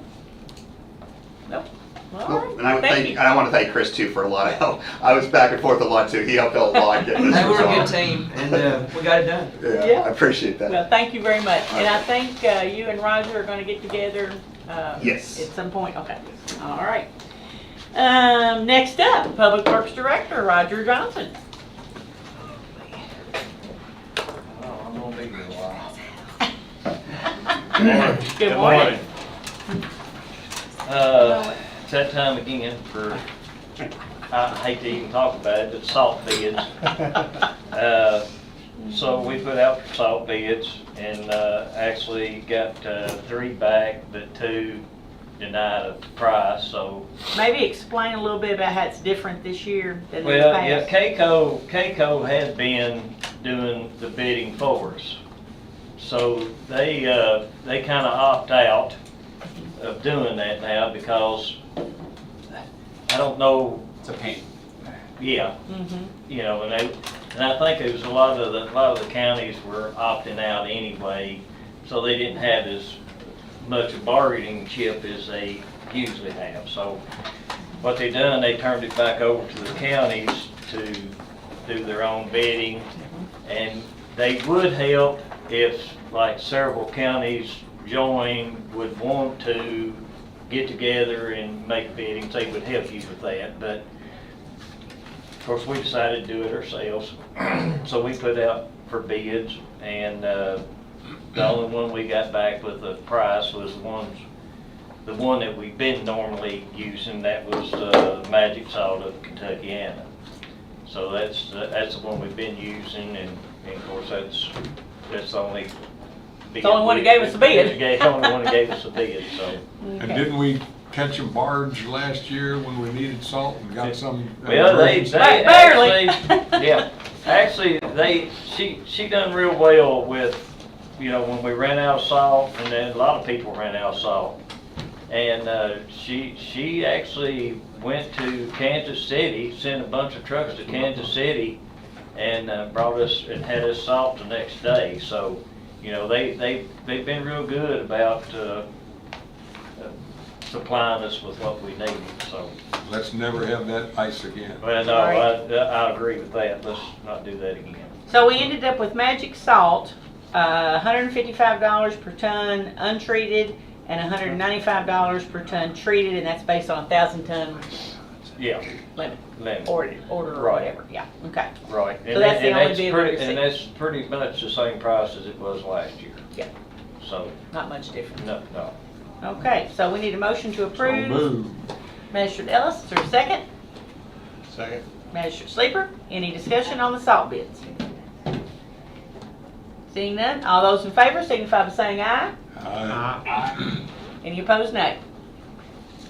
Nope. All right, And I would thank you. and I want to thank Chris too for a lot of help. I was back and forth a lot too. He helped out a lot getting this They were a good resolved. team, and we got it done. Yeah, Yeah. I appreciate that. Well, thank you very much, and I think you and Roger are gonna get together, Yes. at some point, okay, all right. Next up, Public Works Director, Roger Johnson. Oh, I'm gonna be here a while. Good morning. It's that time again for, I hate to even talk about it, but salt bids. So we put out for salt bids and actually got 3 back, but 2 denied a price, so. Maybe explain a little bit about how it's different this year than in the Well, yeah, past. Keiko has been doing the bidding for us. So they kind of opt out of doing that now because I don't know. It's a pain. Yeah, Mhm. you know, and I think it was a lot of the counties were opting out anyway, so they didn't have as much a bargaining chip as they usually have. So what they done, they turned it back over to the counties to do their own bidding, and they would help if like several counties joined, would want to get together and make biddings. They would help you with that, but of course we decided to do it ourselves. So we put out for bids, and the only one we got back with the price was the one that we've been normally using. That was Magic Salt of Kentuckiana. So that's the one we've been using, and of course that's the only. It's the only one that gave us a bid. The only one that gave us a bid, so. And didn't we catch a barge last year when we needed salt and got some? Well, they Barely. actually, yeah, actually, she done real well with, you know, when we ran out of salt, and then a lot of people ran out of salt. And she actually went to Kansas City, sent a bunch of trucks to Kansas City, and brought us and had us salt the next day. So, you know, they've been real good about supplying us with what we needed, so. Let's never have that ice again. Well, no, I agree with that. Let's not do that again. So we ended up with Magic Salt, $155 per ton untreated, and $195 per ton treated, and that's based on 1,000 ton Yeah. limit. Lemon. Order or Right. whatever, yeah, okay. Right. So that's the only bid we And received. that's pretty much the same price as it was last year. Yeah. So, Not much different. no. Okay, so we need a motion to So approve. move. Magistrate Ellis, is there a second? Second. Magistrate Sleeper, any discussion on the salt bids? Seeing none, all those in favor signify by saying aye. Any opposed, nay.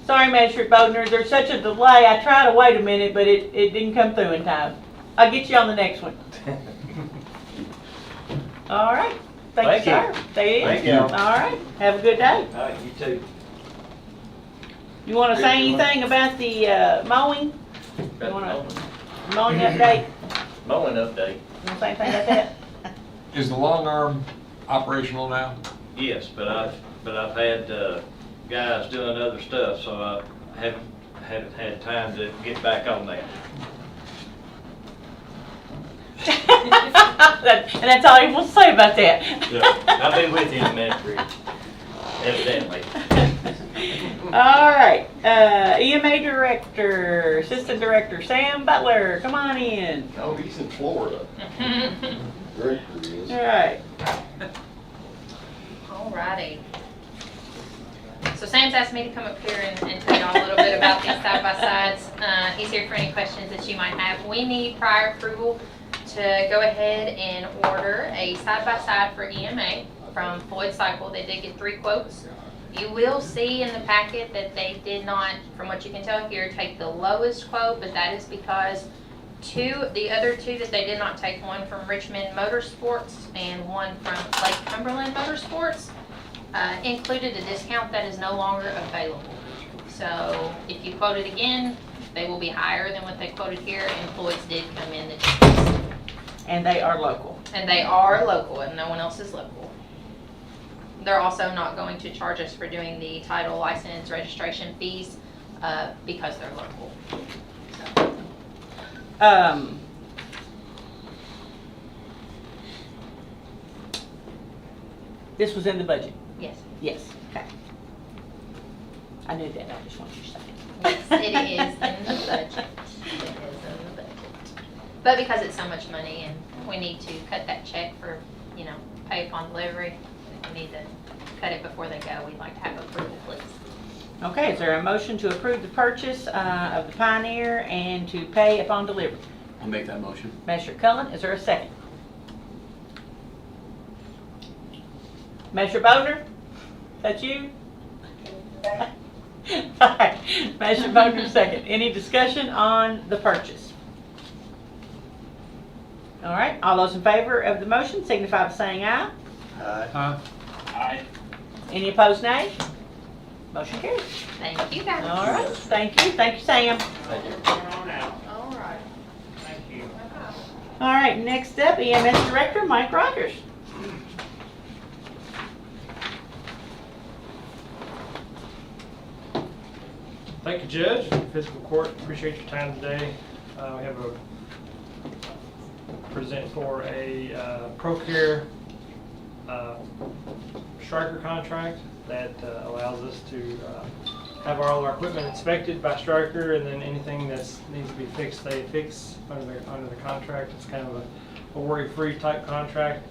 Sorry, Magistrate Bodner, there's such a delay. I tried to wait a minute, but it didn't come through in time. I'll get you on the next one. All right. Thank you, sir. Stay in. Thank you. All right. Have a good day. All right, you too. You want to say anything about the mowing? You want a mowing update? Mowing update. You want to say anything about that? Is the long arm operational now? Yes, but I've had guys doing other stuff, so I haven't had time to get back on that. And that's all he wants to say about that. Yeah, I'll be with you in a minute, Reed. Evidently. All right, EMA Director, Assistant Director Sam Butler, come on in. Oh, he's in Florida. Great he is. All right. Alrighty. So Sam's asked me to come up here and tell y'all a little bit about these side-by-sides. He's here for any questions that you might have. We need prior approval to go ahead and order a side-by-side for EMA from Floyd Cycle. They did get 3 quotes. You will see in the packet that they did not, from what you can tell here, take the lowest quote, but that is because the other two that they did not take, one from Richmond Motorsports and one from Lake Cumberland Motorsports, included a discount that is no longer available. So if you quote it again, they will be higher than what they quoted here, and Floyd's did come in the cheapest. And they are local. And they are local, and no one else is local. They're also not going to charge us for doing the title, license, registration fees, because they're local. So. This was in the budget? Yes. Yes, okay. I knew that, I just wanted you to say it. Yes, it is in the budget. It is in the budget. But because it's so much money and we need to cut that check for, pay upon delivery, we need to cut it before they go. We'd like to have approval, please. Okay, is there a motion to approve the purchase of the Pioneer and to pay upon delivery? I'll make that motion. Measure Cullen, is there a second? Measure Bodner, is that you? All right, Measure Bodner, second. Any discussion on the purchase? All right, all those in favor of the motion signify by saying aye. Aye. Aye. Any opposed, nay? Motion carries. Thank you, guys. All right, thank you, Sam. Thank you. All right. All right, next up, EMS Director Mike Rogers. Thank you, Judge, Fiscal Court. Appreciate your time today. We have a present for a ProCare striker contract that allows us to have all our equipment inspected by Stryker, and then anything that needs to be fixed, they fix under the contract. It's kind of a worry-free type contract.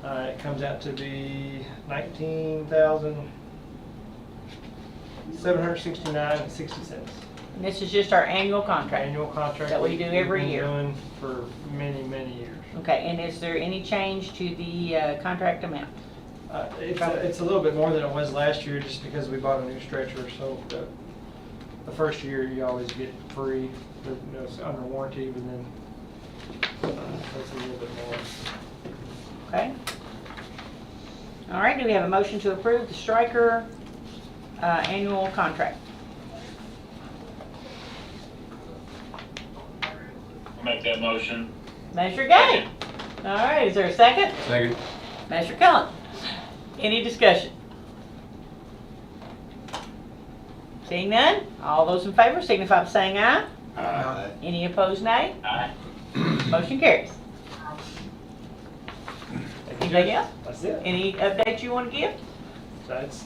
It comes out to be $19,769.60. And this is just our annual contract? Annual contract that we do every we've been year. doing for many, many years. Okay, and is there any change to the contract amount? It's a little bit more than it was last year, just because we bought a new stretcher. So the first year you always get free, it's under warranty, but then that's a little bit more. Okay. All right, do we have a motion to approve the Stryker annual contract? I'll make that motion. Measure Gay. All right, is there a second? Second. Measure Cullen. Any discussion? Seeing none, all those in favor signify by saying aye. Aye. Any opposed, nay? Aye. Motion carries. Anything else? That's it. Any updates you want to give? So it's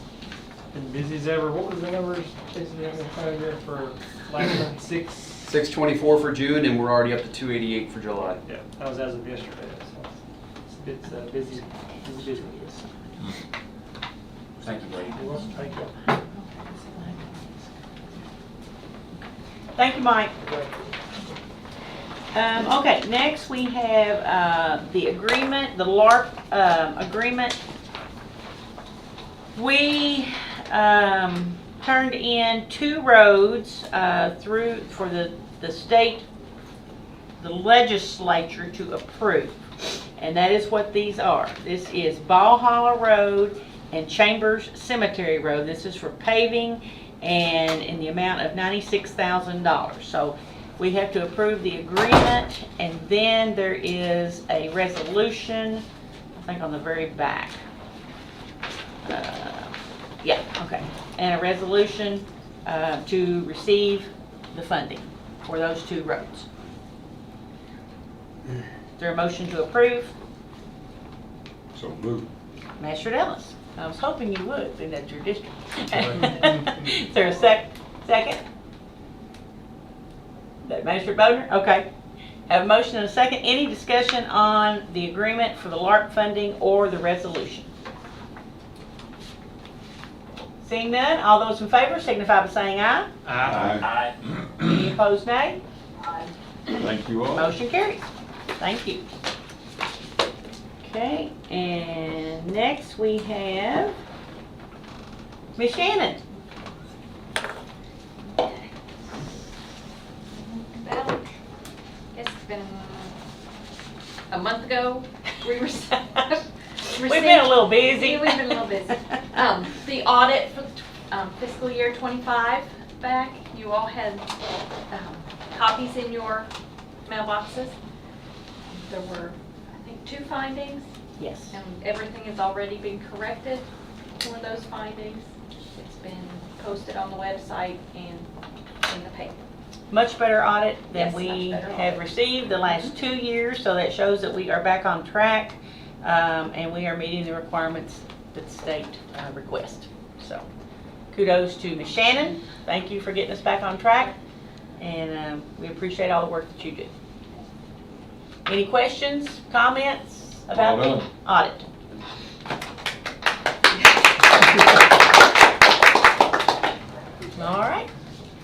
been busy as ever. What was the numbers, Jason, you have in front of you for last month? 624 for June, and we're already up to 288 for July. Yeah, that was as of yesterday. So it's busy. Thank you, buddy. You're welcome. Thank you. Thank you, Mike. Okay, next we have the agreement, the LARP agreement. We turned in 2 roads for the state, the legislature to approve. And that is what these are. This is Ball Hollow Road and Chambers Cemetery Road. This is for paving and in the amount of $96,000. So we have to approve the agreement, and then there is a resolution, I think on the very back. Yeah, okay. And a resolution to receive the funding for those 2 roads. Is there a motion to approve? So moved. Magistrate Ellis. I was hoping you would, being that's your district. Is there a second? That Magistrate Bodner? Okay. Have a motion and a second. Any discussion on the agreement for the LARP funding or the resolution? Seeing none, all those in favor signify by saying aye. Aye. Any opposed, nay? Thank you all. Motion carries. Thank you. Okay, and next we have Miss Shannon? Well, I guess it's been a month ago, we received. We've been a little busy. Yeah, we've been a little busy. The audit for fiscal year 25 back, you all had copies in your mailboxes. There were, I think, 2 findings. Yes. And everything has already been corrected for those findings. It's been posted on the website and in the paper. Much better audit than Yes, we much better have audit. received the last 2 years, so that shows that we are back on track, and we are meeting the requirements that the state request. So kudos to Ms. Shannon. Thank you for getting us back on track, and we appreciate all the work that you do. Any questions, comments about Well the done. audit? All right.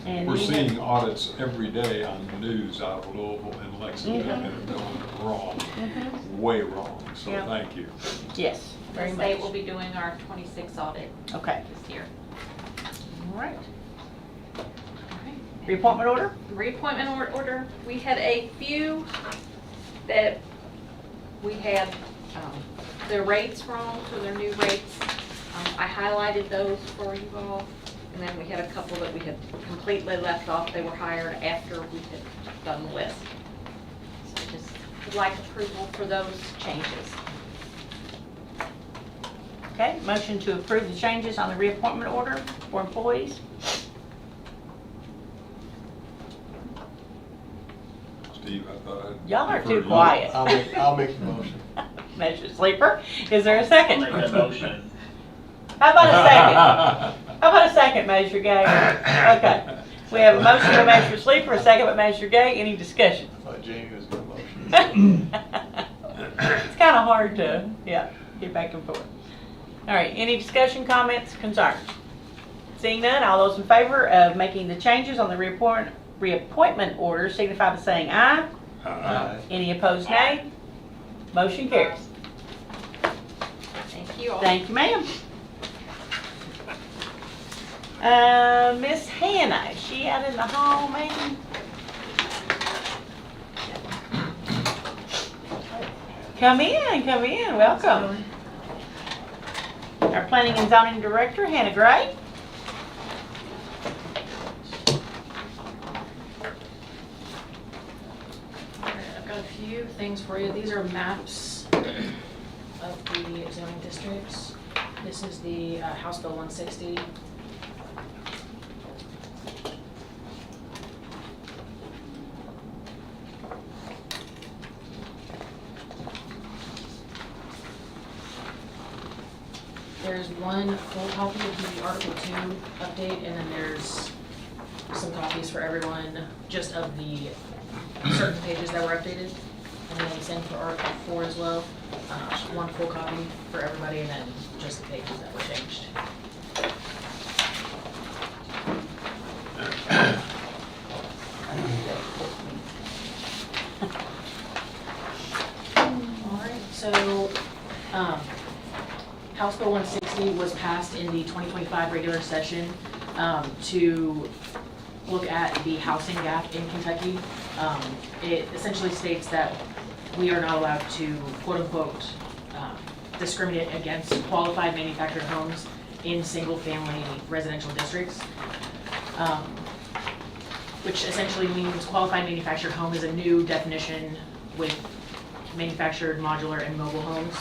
And We're we have- seeing audits every day on the news out of Louisville and Lexington, Mhm. and they're doing it wrong, Mhm. way wrong, so Yeah. thank you. Yes, very The much. state will be doing our 26 audit Okay. this year. All right. Reappointment order? Reappointment order, we had a few that we had their rates wrong, so their new rates. I highlighted those for you all, and then we had a couple that we had completely left off. They were hired after we had done the list. So I just would like approval for those changes. Okay, motion to approve the changes on the reappointment order for employees. Steve, I thought I'd. Y'all are defer too to you. quiet. I'll make the motion. Measure Sleeper, is there a second? Make that motion. How about a second? How about a second, Measure Gay? Okay, we have a motion by Measure Sleeper, a second by Measure Gay, any discussion? I thought Jamie was going to motion. It's kind of hard to, yeah, get back and forth. All right, any discussion, comments, concerns? Seeing none, all those in favor of making the changes on the reappointment order signify by saying aye. Aye. Any opposed, nay? Motion carries. Thank you all. Thank you, ma'am. Miss Hannah, is she out in the hall, maybe? Come in, welcome. Our planning and zoning director, Hannah Gray. I've got a few things for you. These are maps of the zoning districts. This is the House Bill 160. There's one full copy of the Article 2 update, and then there's some copies for everyone, just of the certain pages that were updated. And then same for Article 4 as well. One full copy for everybody, and then just the pages that were changed. Alright, so, House Bill 160 was passed in the 2025 regular session to look at the housing gap in Kentucky. It essentially states that we are not allowed to quote-unquote discriminate against qualified manufactured homes in single-family residential districts, which essentially means qualified manufactured home is a new definition with manufactured, modular, and mobile homes.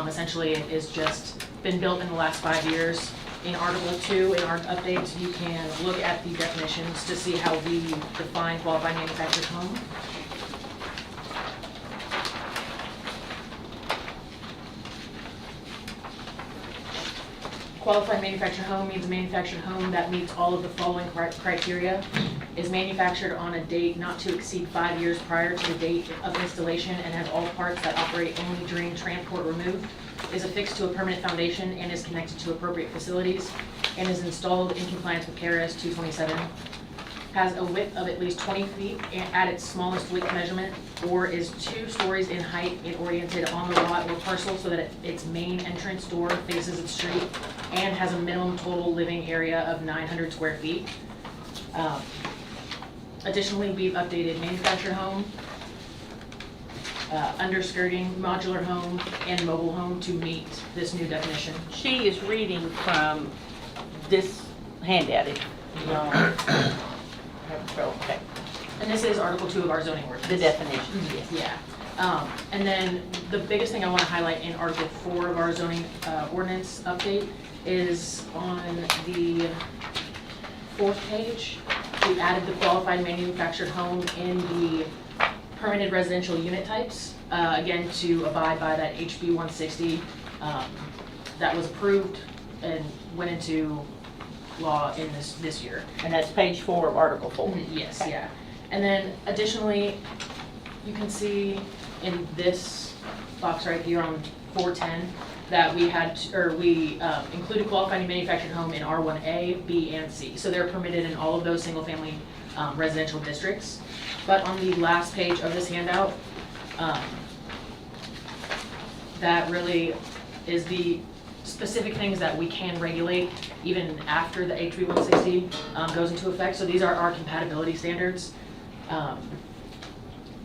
Essentially, it is just been built in the last 5 years. In Article 2, in our updates, you can look at the definitions to see how we define qualified manufactured home. Qualified manufactured home means a manufactured home that meets all of the following criteria, is manufactured on a date not to exceed 5 years prior to the date of installation and has all parts that operate only during transport removed, is affixed to a permanent foundation and is connected to appropriate facilities, and is installed in compliance with KRS 227, has a width of at least 20 feet at its smallest width measurement, or is 2 stories in height and oriented on the lot or parcel so that its main entrance door faces the street, and has a minimum total living area of 900 square feet. Additionally, we've updated manufactured home, underskirting, modular home, and mobile home to meet this new definition. She is reading from this handout. If you don't have trouble, okay. And this is Article 2 of our zoning ordinance. The definitions, yes. Yeah. And then the biggest thing I want to highlight in Article 4 of our zoning ordinance update is on the 4th page. We added the qualified manufactured home in the permitted residential unit types, again, to abide by that HB 160 that was approved and went into law in this year. And that's page 4 of Article 4. Yes, Okay. yeah. And then additionally, you can see in this box right here on 410 that we had, we included qualified manufactured home in R1A, B, and C. So they're permitted in all of those single-family residential districts. But on the last page of this handout, that really is the specific things that we can regulate even after the HB 160 goes into effect. So these are our compatibility standards.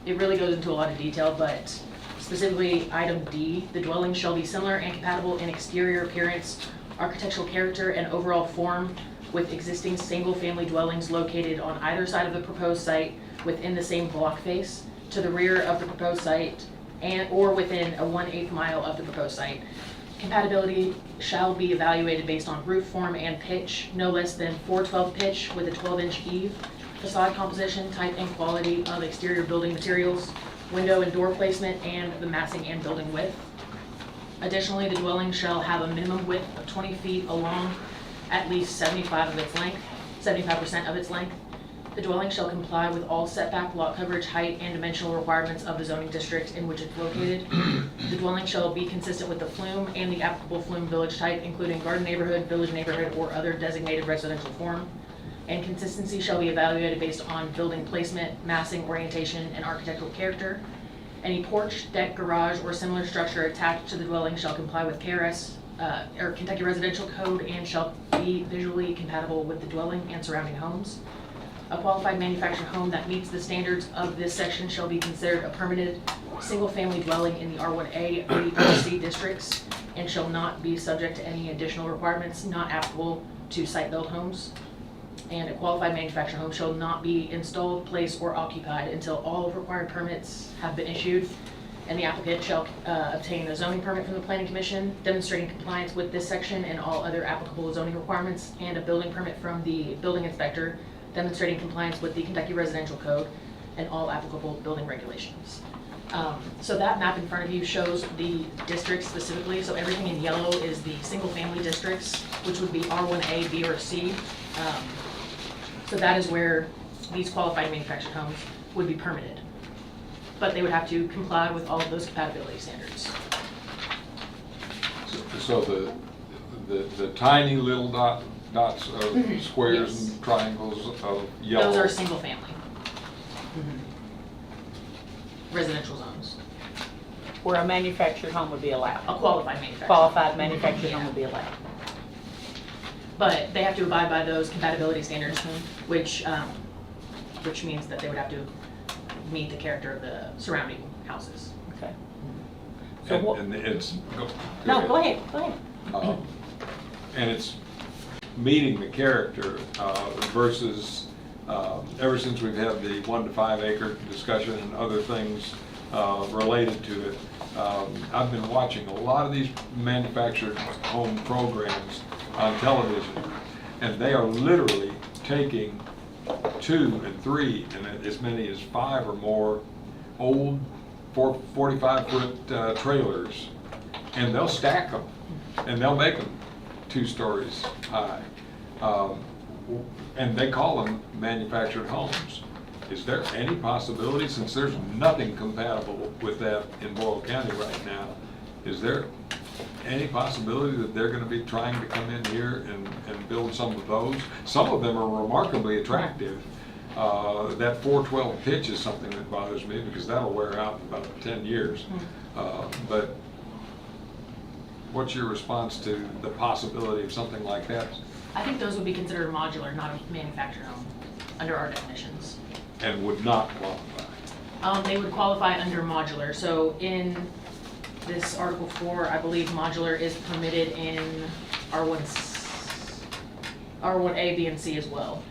It really goes into a lot of detail, but specifically item D, the dwelling shall be similar and compatible in exterior appearance, architectural character, and overall form with existing single-family dwellings located on either side of the proposed site within the same block face, to the rear of the proposed site, and or within a 1/8 mile of the proposed site. Compatibility shall be evaluated based on roof form and pitch, no less than 4/12 pitch with a 12-inch eave, facade composition, type and quality of exterior building materials, window and door placement, and the massing and building width. Additionally, the dwelling shall have a minimum width of 20 feet along at least 75% of its length. The dwelling shall comply with all setback, lot coverage, height, and dimensional requirements of the zoning district in which it's located. The dwelling shall be consistent with the flume and the applicable flume village type, including garden neighborhood, village neighborhood, or other designated residential form. And consistency shall be evaluated based on building placement, massing, orientation, and architectural character. Any porch, deck, garage, or similar structure attached to the dwelling shall comply with KRS, or Kentucky Residential Code, and shall be visually compatible with the dwelling and surrounding homes. A qualified manufactured home that meets the standards of this section shall be considered a permitted single-family dwelling in the R1A, B, or C districts, and shall not be subject to any additional requirements not applicable to site-built homes. And a qualified manufactured home shall not be installed, placed, or occupied until all required permits have been issued, and the applicant shall obtain a zoning permit from the Planning Commission demonstrating compliance with this section and all other applicable zoning requirements, and a building permit from the building inspector demonstrating compliance with the Kentucky Residential Code and all applicable building regulations. So that map in front of you shows the districts specifically. So everything in yellow is the single-family districts, which would be R1A, B, or C. So that is where these qualified manufactured homes would be permitted. But they would have to comply with all of those compatibility standards. So the tiny little dots of squares and triangles of yellow. Those are single-family residential zones. Where a manufactured home would be allowed. A qualified manufactured. Qualified manufactured home would be allowed. But they have to abide by those compatibility standards, which means that they would have to meet the character of the surrounding houses. Okay. And it's. Go ahead. And it's meeting the character versus, ever since we've had the 1 to 5 acre discussion and other things related to it, I've been watching a lot of these manufactured home programs on television, and they are literally taking 2 and 3 and as many as 5 or more old 45-foot trailers, and they'll stack them and they'll make them 2 stories high, and they call them manufactured homes. Is there any possibility, since there's nothing compatible with that in Boyle County right now, is there any possibility that they're going to be trying to come in here and build some of those? Some of them are remarkably attractive, That 412 pitch is something that bothers me because that'll wear out in about 10 years. But what's your response to the possibility of something like that? I think those would be considered modular, not a manufactured home, under our definitions. And would not qualify? They would qualify under modular. So in this Article 4, I believe modular is permitted in R1A, B, and C as well.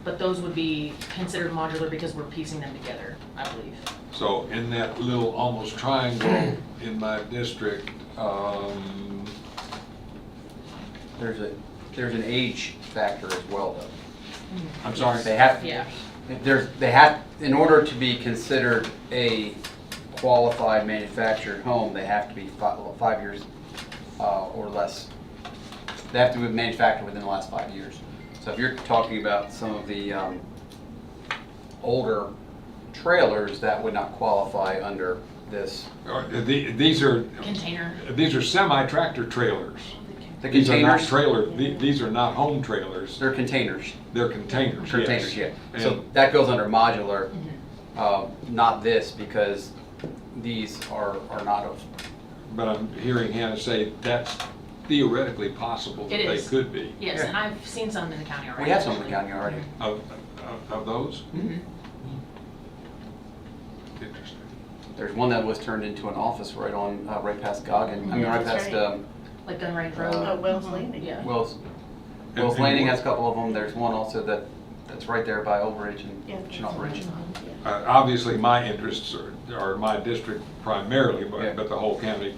But those would be considered modular because we're piecing them together, I believe. So in that little almost triangle in my district, There's an age factor as well, though. I'm sorry? They have, Yeah. in order to be considered a qualified manufactured home, they have to be 5 years or less. They have to be manufactured within the last 5 years. So if you're talking about some of the older trailers, that would not qualify under this. These are Container. These are semi-tractor trailers. The These are not containers, trailer. These are not home trailers. they're containers. They're containers. Containers, yes. yeah. So that goes under modular, not this, because these are not of. But I'm hearing Hannah say that's theoretically possible that It they is. could be. Yes, Yeah. and I've seen some in the county already. We have some in the actually. county already. Of those? Mhm. Interesting. There's one that was turned into an office right on, right past Goggin, I mean, right That's past, right. Like Gun Range Road. Oh, Wells Landing. Yeah. Wells And Landing what- has a couple of them. There's one also that's right there by Old Ridge Yeah. and Chenal Ridge. Obviously, my interests are my district primarily, Yeah. but the whole county.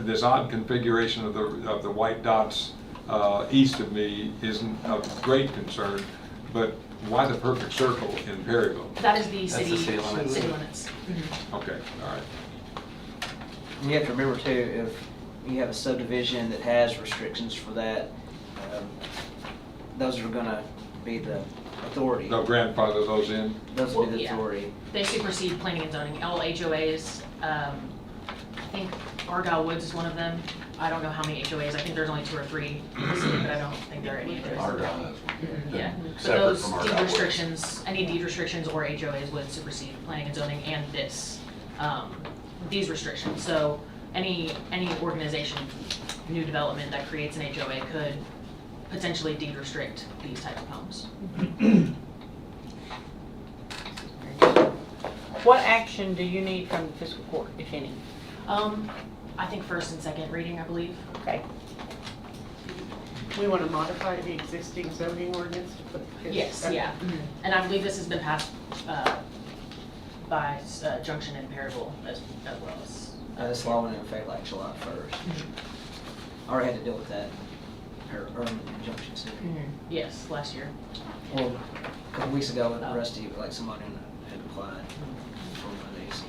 This odd configuration of the white dots east of me isn't of great concern, but why the perfect circle in Perryville? That is the That's city, the city limits. city limits. Okay, all right. And you have to remember too, if you have a subdivision that has restrictions for that, those are gonna be the authority. No grandfather those in? Those will be Well, the yeah. authority. They supersede planning and zoning. All HOAs, I think Argyle Woods is one of them. I don't know how many HOAs. I think there's only 2 or 3 in the city, but I don't think there are any others. Argyle has one. Yeah, but Separate those from deed Argyle Woods. restrictions, any deed restrictions or HOAs would supersede planning and zoning and these restrictions. So any organization, new development that creates an HOA could potentially deed restrict these type of homes. What action do you need from the fiscal court, if any? I think first and second reading, I believe. Okay. We want to modify the existing zoning ordinance to put this. Yes, yeah. And I believe this has been passed by Junction and Perryville as well as. This law went into effect like July 1st. I already had to deal with that, or Junction City. Yes, last year. Well, a couple weeks ago, the rest of you, like somebody had applied for one of these.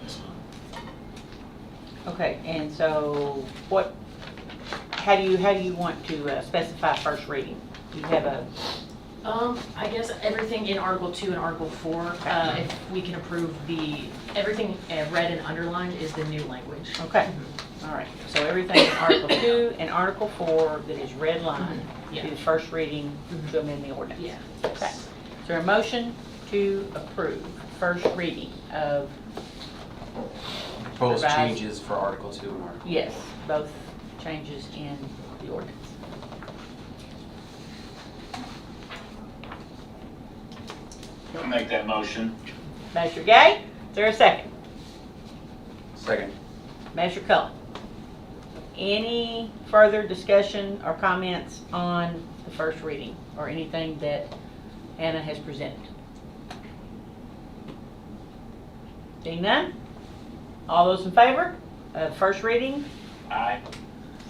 This one. Okay, and so how do you want to specify first reading? Do you have a, I guess everything in Article 2 and Article 4, if we can approve everything red and underlined is the new language. okay, all right. So everything in Article 2 and Article 4 that is red line Yeah. to the first reading to amend the ordinance. Yeah. Okay. Is there a motion to approve first reading of, Proposed Revised. changes for Article 2 and Article. yes, both changes in the ordinance? I'll make that motion. Magistrate Gay, is there a second? Second. Magistrate Cullen. Any further discussion or comments on the first reading or anything that Anna has presented? Seeing none? All those in favor of first reading, Aye.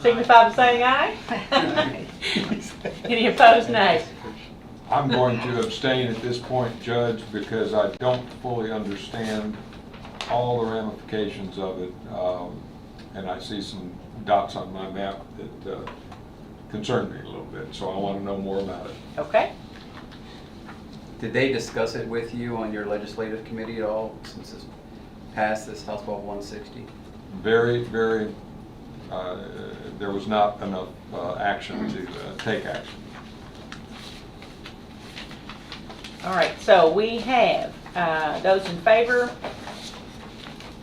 signify by saying aye. Any opposed, nay? I'm going to abstain at this point, Judge, because I don't fully understand all the ramifications of it. And I see some dots on my map that concern me a little bit, so I want to know more about it. Okay. Did they discuss it with you on your legislative committee at all since this passed, this House Bill 160? Very, there was not enough action to take action. All right, so we have those in favor,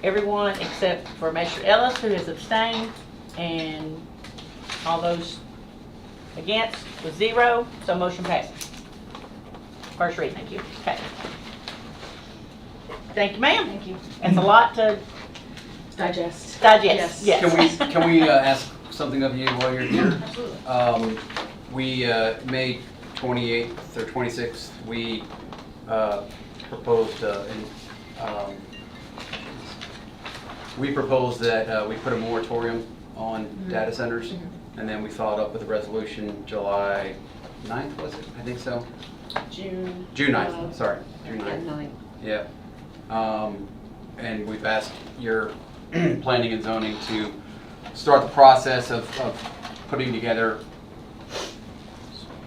everyone except for Magistrate Ellis, who has abstained, and all those against with 0, so motion passes. First reading. Thank you. Okay. Thank you, ma'am. Thank you. It's a lot to Digest. digest. Yes. Yes. Can we ask something of you while you're here? Absolutely. We, May 28th or 26th, we proposed, we proposed that we put a moratorium on data centers, and then we followed up with a resolution July 9th, was it? I think so. June 9th, sorry, June 9th. 9th. Yeah. And we've asked your planning and zoning to start the process of putting together,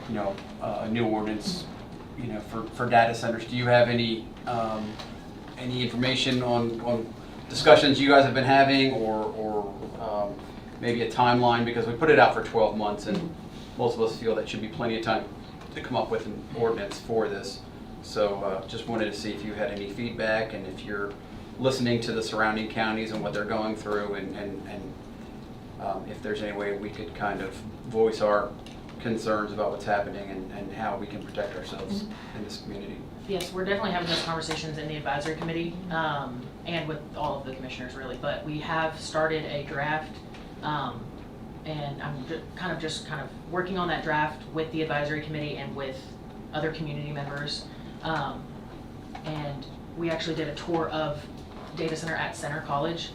you know, a new ordinance, you know, for data centers. Do you have any information on discussions you guys have been having, or maybe a timeline? Because we put it out for 12 months, and most of us feel that should be plenty of time to come up with an ordinance for this. So just wanted to see if you had any feedback, and if you're listening to the surrounding counties and what they're going through, and if there's any way we could kind of voice our concerns about what's happening and how we can protect ourselves in this community. Yes, we're definitely having those conversations in the advisory committee, and with all of the commissioners really, but we have started a draft, and I'm kind of working on that draft with the advisory committee and with other community members. And we actually did a tour of data center at Center College,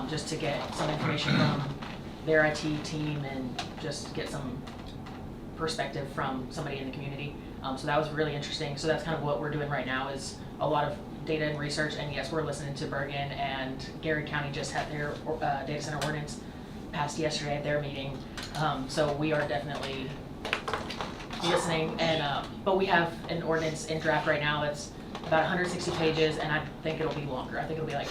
just to get some information from their IT team and just get some perspective from somebody in the community. So that was really interesting. So that's kind of what we're doing right now, is a lot of data and research. And yes, we're listening to Bergen, and Gary County just had their data center ordinance passed yesterday at their meeting. So we are definitely listening, and but we have an ordinance in draft right now that's about 160 pages, and I think it'll be longer. I think it'll be like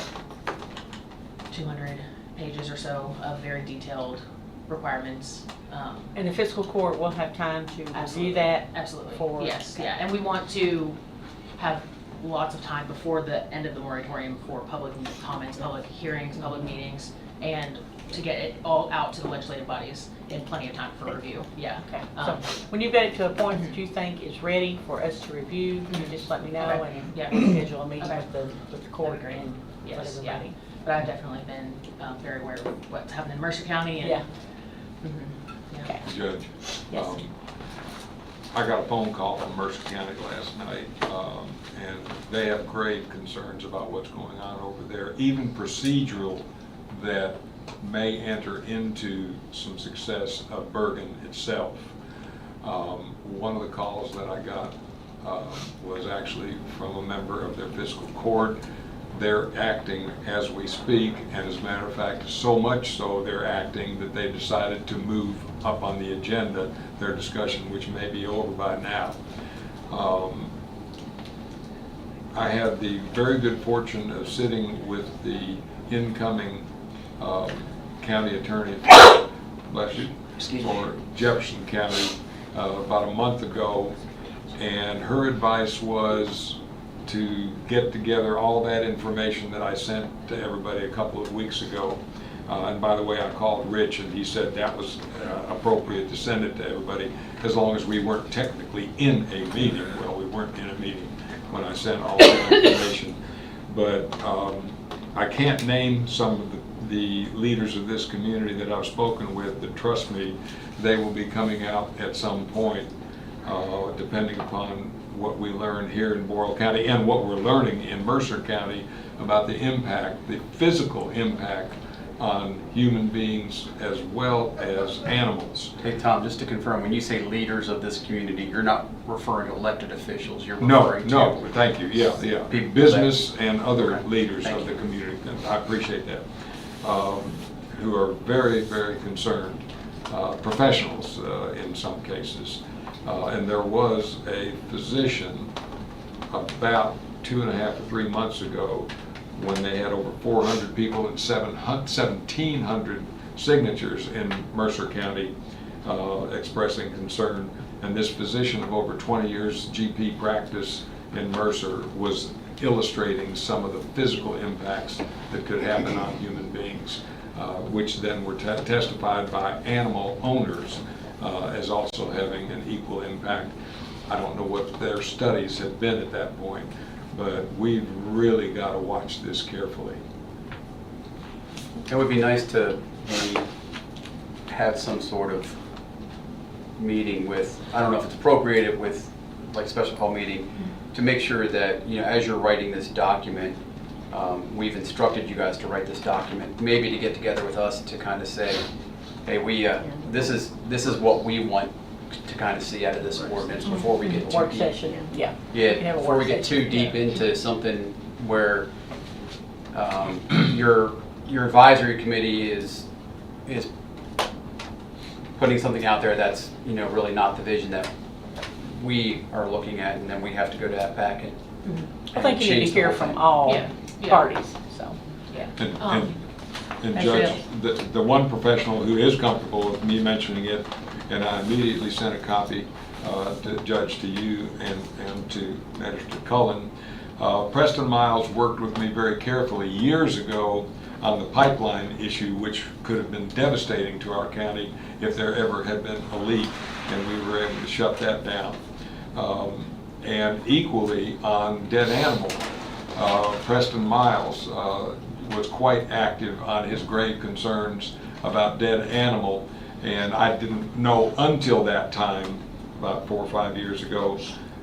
200 pages or so of very detailed requirements. And the fiscal court will have time to review that. Absolutely. Yes, yeah, and we want to have lots of time before the end of the moratorium for public comments, public hearings, public meetings, and to get it all out to the legislative bodies in plenty of time for review. Yeah. Okay. So when you get it to a point that you think is ready for us to review, you just let me know, Okay. and Yeah. we'll schedule a meeting Okay. with the court That'd be great. and Yes, let yeah. everybody. But I've definitely been very aware of what's happening in Mercer County, and Yeah. Yeah. Okay. Judge, Yes. I got a phone call from Mercer County last night, and they have grave concerns about what's going on over there, even procedural, that may enter into some success of Bergen itself. One of the calls that I got was actually from a member of their fiscal court. They're acting as we speak, and as a matter of fact, so much so they're acting that they decided to move up on the agenda their discussion, which may be over by now. I had the very good fortune of sitting with the incoming county attorney, bless you, for Jefferson County about a month ago, and her advice was to get together all that information that I sent to everybody a couple of weeks ago. And by the way, I called Rich, and he said that was appropriate to send it to everybody, as long as we weren't technically in a meeting. Well, we weren't in a meeting when I sent all that information. But I can't name some of the leaders of this community that I've spoken with, but trust me, they will be coming out at some point, depending upon what we learn here in Boyle County and what we're learning in Mercer County about the impact, the physical impact on human beings as well as animals. Hey, Tom, just to confirm, when you say leaders of this community, you're not referring to elected officials, you're referring to... No, thank you, yeah. People Business and other Okay. leaders Thank of you. the community, and I appreciate that, who are very, very concerned, professionals in some cases. And there was a physician about 2.5 to 3 months ago, when they had over 400 people and 1,700 signatures in Mercer County expressing concern. And this physician of over 20 years GP practice in Mercer was illustrating some of the physical impacts that could happen on human beings, which then were testified by animal owners as also having an equal impact. I don't know what their studies have been at that point, but we've really got to watch this carefully. It would be nice to maybe have some sort of meeting with, I don't know if it's appropriated with, like, special call meeting, to make sure that, you know, as you're writing this document, we've instructed you guys to write this document, maybe to get together with us to kind of say, hey, this is what we want to kind of see out of this ordinance before we get too Work deep. session, yeah. We can have Yeah, a before we work get session, too deep yeah. into something where your advisory committee is putting something out there that's, you know, really not the vision that we are looking at, and then we have to go to that back and I think you need change to the hear whole from thing. all Yeah. parties, so, yeah. And That's Judge, the one professional who is comfortable with me mentioning it, and I immediately sent a copy to Judge, to you and to Magistrate Cullen. Preston Miles worked with me very carefully years ago on the pipeline issue, which could have been devastating to our county if there ever had been a leak, and we were able to shut that down. And equally on dead animal, Preston Miles was quite active on his grave concerns about dead animal, and I didn't know until that time, about 4 or 5 years ago,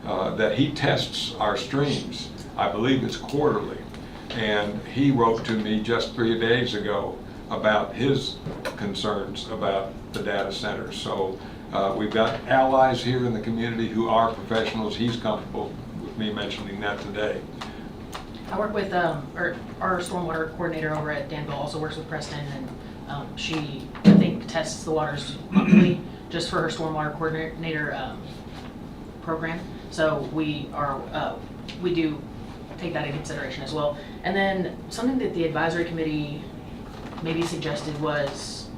that he tests our streams. I believe it's quarterly. And he wrote to me just 3 days ago about his concerns about the data centers. So we've got allies here in the community who are professionals. He's comfortable with me mentioning that today. I work with our stormwater coordinator over at Danville, also works with Preston, and she, I think, tests the waters monthly just for her stormwater coordinator program. So we do take that into consideration as well. And then something that the advisory committee maybe suggested was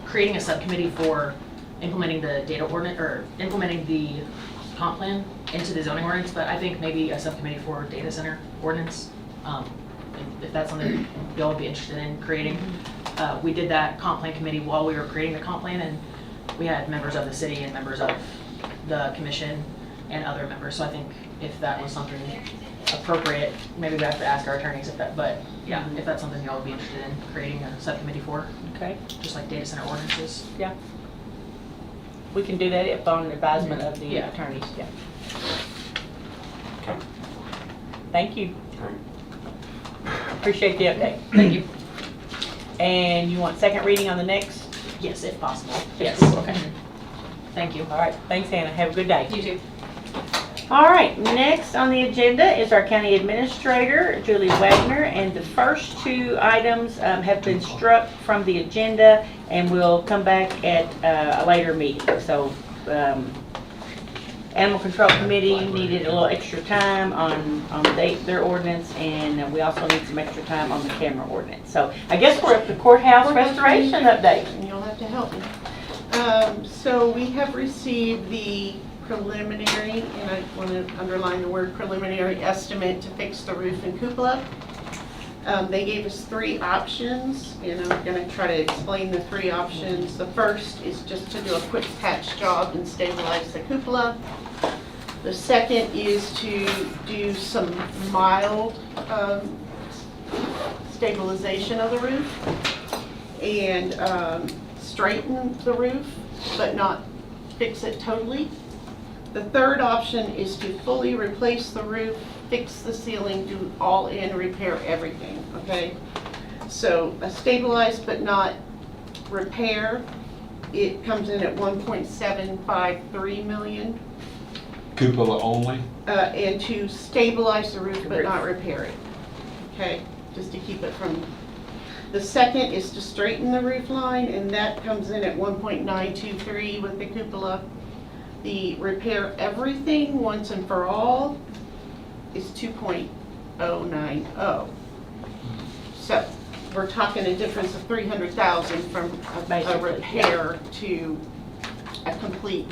creating a subcommittee for implementing the data ordinance, or implementing the comp plan into the zoning ordinance, but I think maybe a subcommittee for data center ordinance, if that's something y'all would be interested in creating. We did that comp plan committee while we were creating the comp plan, and we had members of the city and members of the commission and other members, so I think if that was something appropriate, maybe we have to ask our attorneys if that, but yeah, if that's something y'all would be interested in creating a subcommittee for. Okay. Just like data center ordinances. Yeah. We can do that if on advisement of the Yeah. attorneys, yeah. Thank you. Appreciate the update. Thank you. And you want second reading on the next? Yes, if possible. Yes. Okay. Thank you. All right, thanks Hannah, have a good day. You too. All right, next on the agenda is our county administrator, Julie Wagner, and the first 2 items have been struck from the agenda and will come back at a later meeting. So, Animal Control Committee needed a little extra time on their ordinance, and we also need some extra time on the camera ordinance. So, I guess we're at the courthouse restoration update. And you'll have to help me. So we have received the preliminary, and I want to underline the word preliminary, estimate to fix the roof and cupola. They gave us 3 options, and I'm going to try to explain the 3 options. The first is just to do a quick patch job and stabilize the cupola. The second is to do some mild stabilization of the roof and straighten the roof, but not fix it totally. The third option is to fully replace the roof, fix the ceiling, do all in, repair everything, okay? So a stabilized but not repair, it comes in at 1.753 million. Cupola only? And to stabilize the roof but not repair it, okay? Just to keep it from. The second is to straighten the roof line, and that comes in at 1.923 with the cupola. The repair everything once and for all is 2.090. So we're talking a difference of 300,000 from a repair to a complete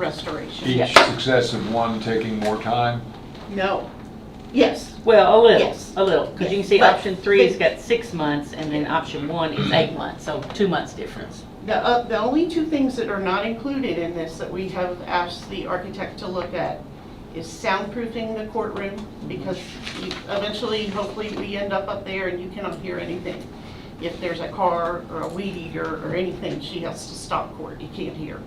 restoration. Each successive one taking more time? No. Yes. Well, a little, Yes. a little, because you can see But option 3 has got 6 months, and then option 1 is 8 months, so 2 months difference. The only two things that are not included in this that we have asked the architect to look at is soundproofing the courtroom, because eventually, hopefully, we end up there and you cannot hear anything. If there's a car or a weed eater or anything, she has to stop court, you can't hear.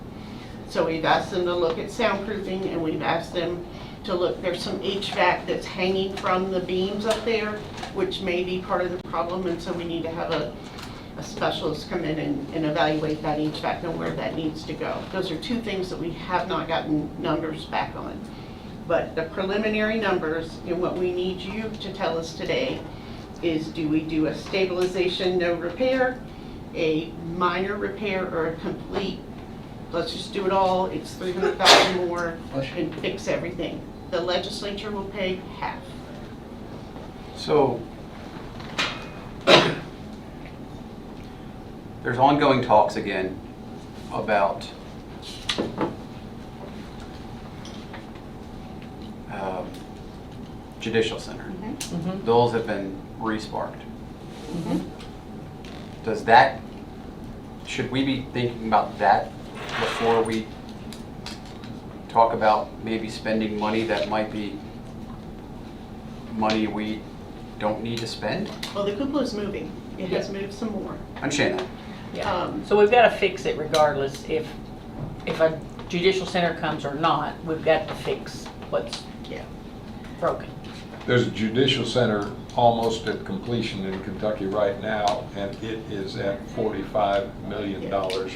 So we've asked them to look at soundproofing, and we've asked them to look, there's some HVAC that's hanging from the beams up there, which may be part of the problem, and so we need to have a specialist come in and evaluate that HVAC and where that needs to go. Those are two things that we have not gotten numbers back on. But the preliminary numbers, and what we need you to tell us today is, do we do a stabilization, no repair, a minor repair, or a complete, let's just do it all, it's $300,000 more, and fix everything. The legislature will pay half. So, there's ongoing talks again about judicial center. Those have been re-sparked. Does that, should we be thinking about that before we talk about maybe spending money that might be money we don't need to spend? Well, the cupola is moving. It has moved some more. I understand that. Yeah. So we've got to fix it regardless if a judicial center comes or not. We've got to fix what's broken. There's a judicial center almost at completion in Kentucky right now, and it is at $45 million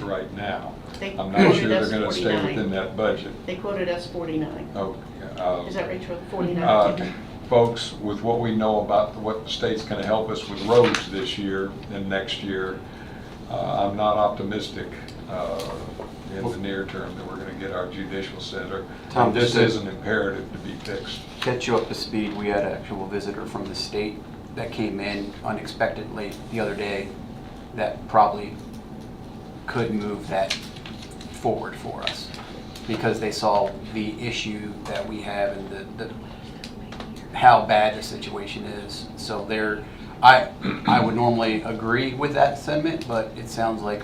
right now. I'm not sure they're going to stay within that budget. They quoted us 49. Oh, Is that right, Trille? 49? Folks, with what we know about what the state's going to help us with roads this year and next year, I'm not optimistic in the near term that we're going to get our judicial center. Tom, this just is an imperative to be fixed. Catch you up to speed, we had an actual visitor from the state that came in unexpectedly the other day that probably could move that forward for us because they saw the issue that we have and the how bad the situation is. So I would normally agree with that sentiment, but it sounds like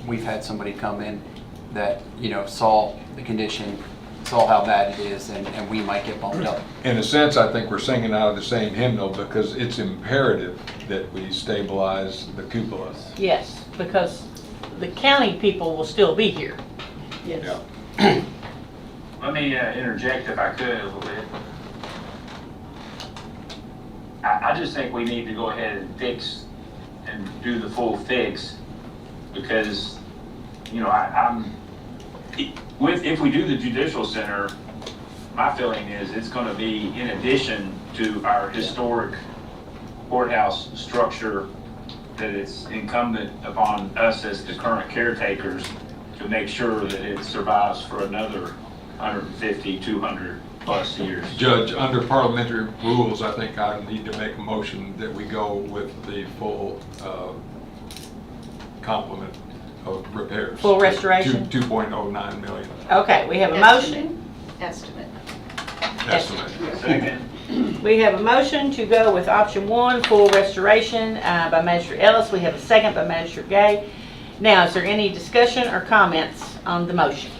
we've had somebody come in that, saw the condition, saw how bad it is, and we might get bumped up. In a sense, I think we're singing out of the same hymnal because it's imperative that we stabilize the cupola. Yes, because the county people will still be here. Yes. Yeah. Let me interject if I could a little bit. I just think we need to go ahead and fix and do the full fix because, if we do the judicial center, my feeling is it's going to be in addition to our historic courthouse structure that it's incumbent upon us as the current caretakers to make sure that it survives for another 150, 200 plus years. Judge, under parliamentary rules, I think I need to make a motion that we go with the full complement of repairs. Full restoration? 2.09 million. Okay, we have a motion. Estimate. Second. We have a motion to go with option 1, full restoration by Magistrate Ellis. We have a second by Magistrate Gay. Now, is there any discussion or comments on the motion?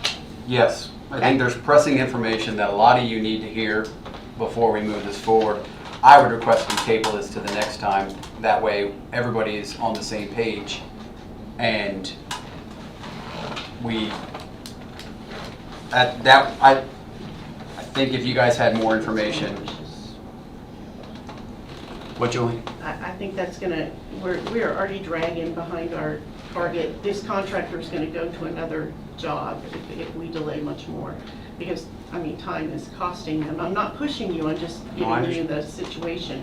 Yes, I think there's pressing information that a lot of you need to hear before we move this forward. I would request we table this to the next time. That way, everybody is on the same page, and I think if you guys had more information. What, Julie? I think that's we're already dragging behind our target. This contractor is gonna go to another job if we delay much more. Because, time is costing them. I'm not pushing you, I'm just giving you the situation.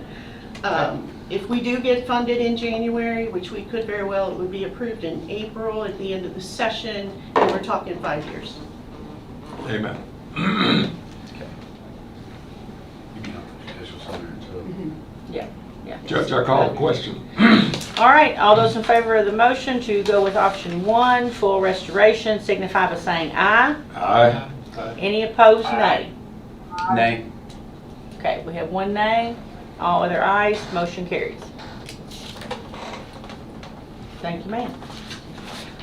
If we do get funded in January, which we could very well, it would be approved in April at the end of the session, and we're talking 5 years. Amen. Yeah. Judge, I call a question. All right, all those in favor of the motion to go with option 1, full restoration, signify by saying aye. Aye. Any opposed, nay? Nay. Okay, we have one nay, all other ayes, motion carries. Thank you, ma'am.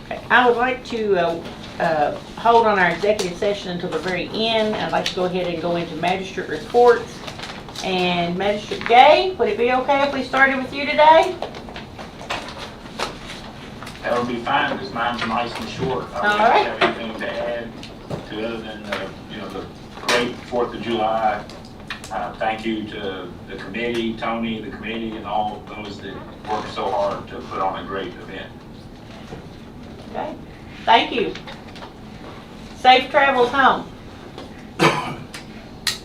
Okay, I would like to hold on our executive session until the very end. I'd like to go ahead and go into magistrate reports. And Magistrate Gay, would it be okay if we started with you today? That would be fine, because mine's nice and short. I All don't right. have anything to add to other than, the great 4th of July. Thank you to the committee, Tony, the committee, and all those that worked so hard to put on a great event. Okay, thank you. Safe travels home.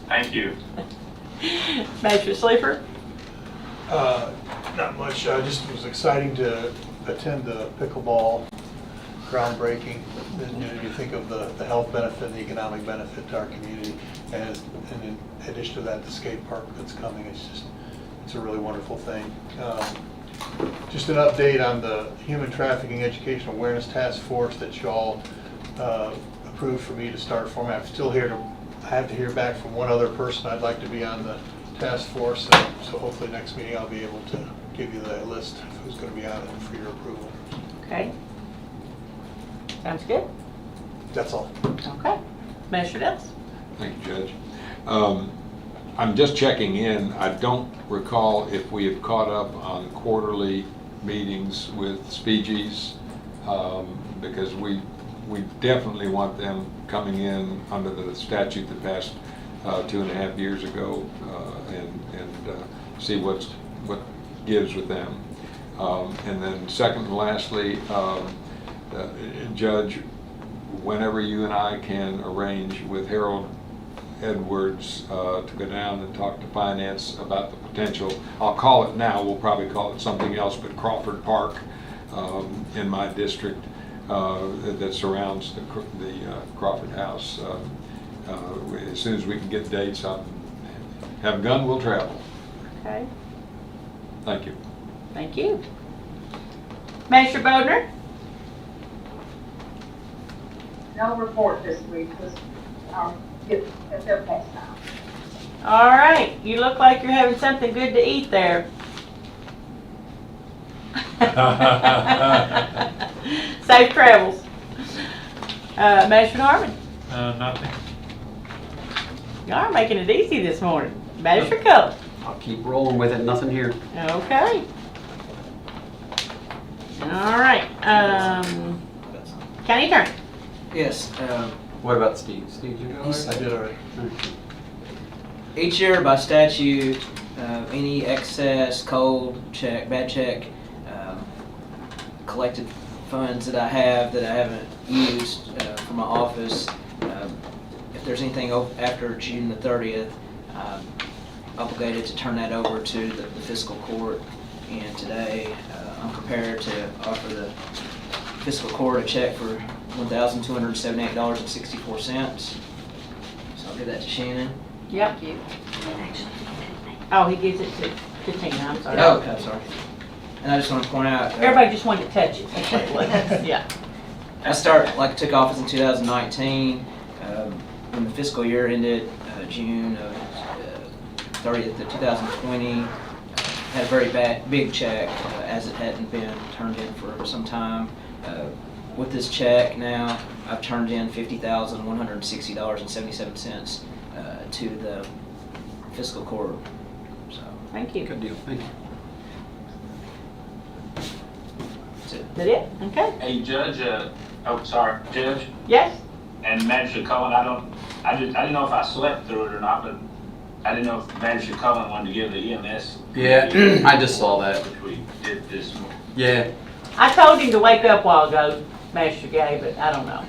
Thank you. Magistrate Sleeper? Not much, just was exciting to attend the pickleball groundbreaking. You think of the health benefit and the economic benefit to our community, and in addition to that, the skate park that's coming, it's a really wonderful thing. Just an update on the Human Trafficking Education Awareness Task Force that y'all approved for me to start forming. I'm still here I have to hear back from one other person I'd like to be on the task force, so hopefully next meeting I'll be able to give you that list of who's going to be on it for your approval. Okay. Sounds good. That's all. Okay. Magistrate Ellis? Thank you, Judge. I'm just checking in. I don't recall if we have caught up on quarterly meetings with speegies, because we definitely want them coming in under the statute that passed 2.5 years ago, and see what gives with them. And then second and lastly, Judge, whenever you and I can arrange with Harold Edwards to go down and talk to finance about the potential, I'll call it now, we'll probably call it something else, but Crawford Park in my district that surrounds the Crawford House. As soon as we can get dates, have gun, we'll travel. Okay. Thank you. Thank you. Magistrate Bodner? No report this week, because they're past now. All right. You look like you're having something good to eat there. Safe travels. Magistrate Harmon? Nothing. Y'all are making it easy this morning. Magistrate Cullen? I'll keep rolling with it, nothing here. Okay. All right. County Attorney? Yes. What about Steve? Steve, you go? I did already. Each year by statute, any excess, cold check, bad check, collected funds that I haven't used for my office, if there's anything after June the 30th, I'm obligated to turn that over to the fiscal court. And today, I'm prepared to offer the fiscal court a check for $1,278.64. So I'll give that to Shannon. Yep. Thank you. Oh, he gives it to Tina, I'm sorry. Oh, okay, sorry. And I just want to point out. Everybody just wanted to touch it. That's what it was. Yeah. I took office in 2019. When the fiscal year ended June of 30th of 2020, had a very big check as it hadn't been turned in for some time. With this check now, I've turned in $50,160.77 to the fiscal court. So Thank you. Good deal, thank you. that's it. That it? Okay. Hey, Judge, Judge? Yes? And Magistrate Cullen, I didn't know if I slept through it or not, but I didn't know if Magistrate Cullen wanted to give the EMS. Yeah, I just saw that. Which we did this morning. Yeah. I told him to wake up a while ago, Master Gay, but I don't know.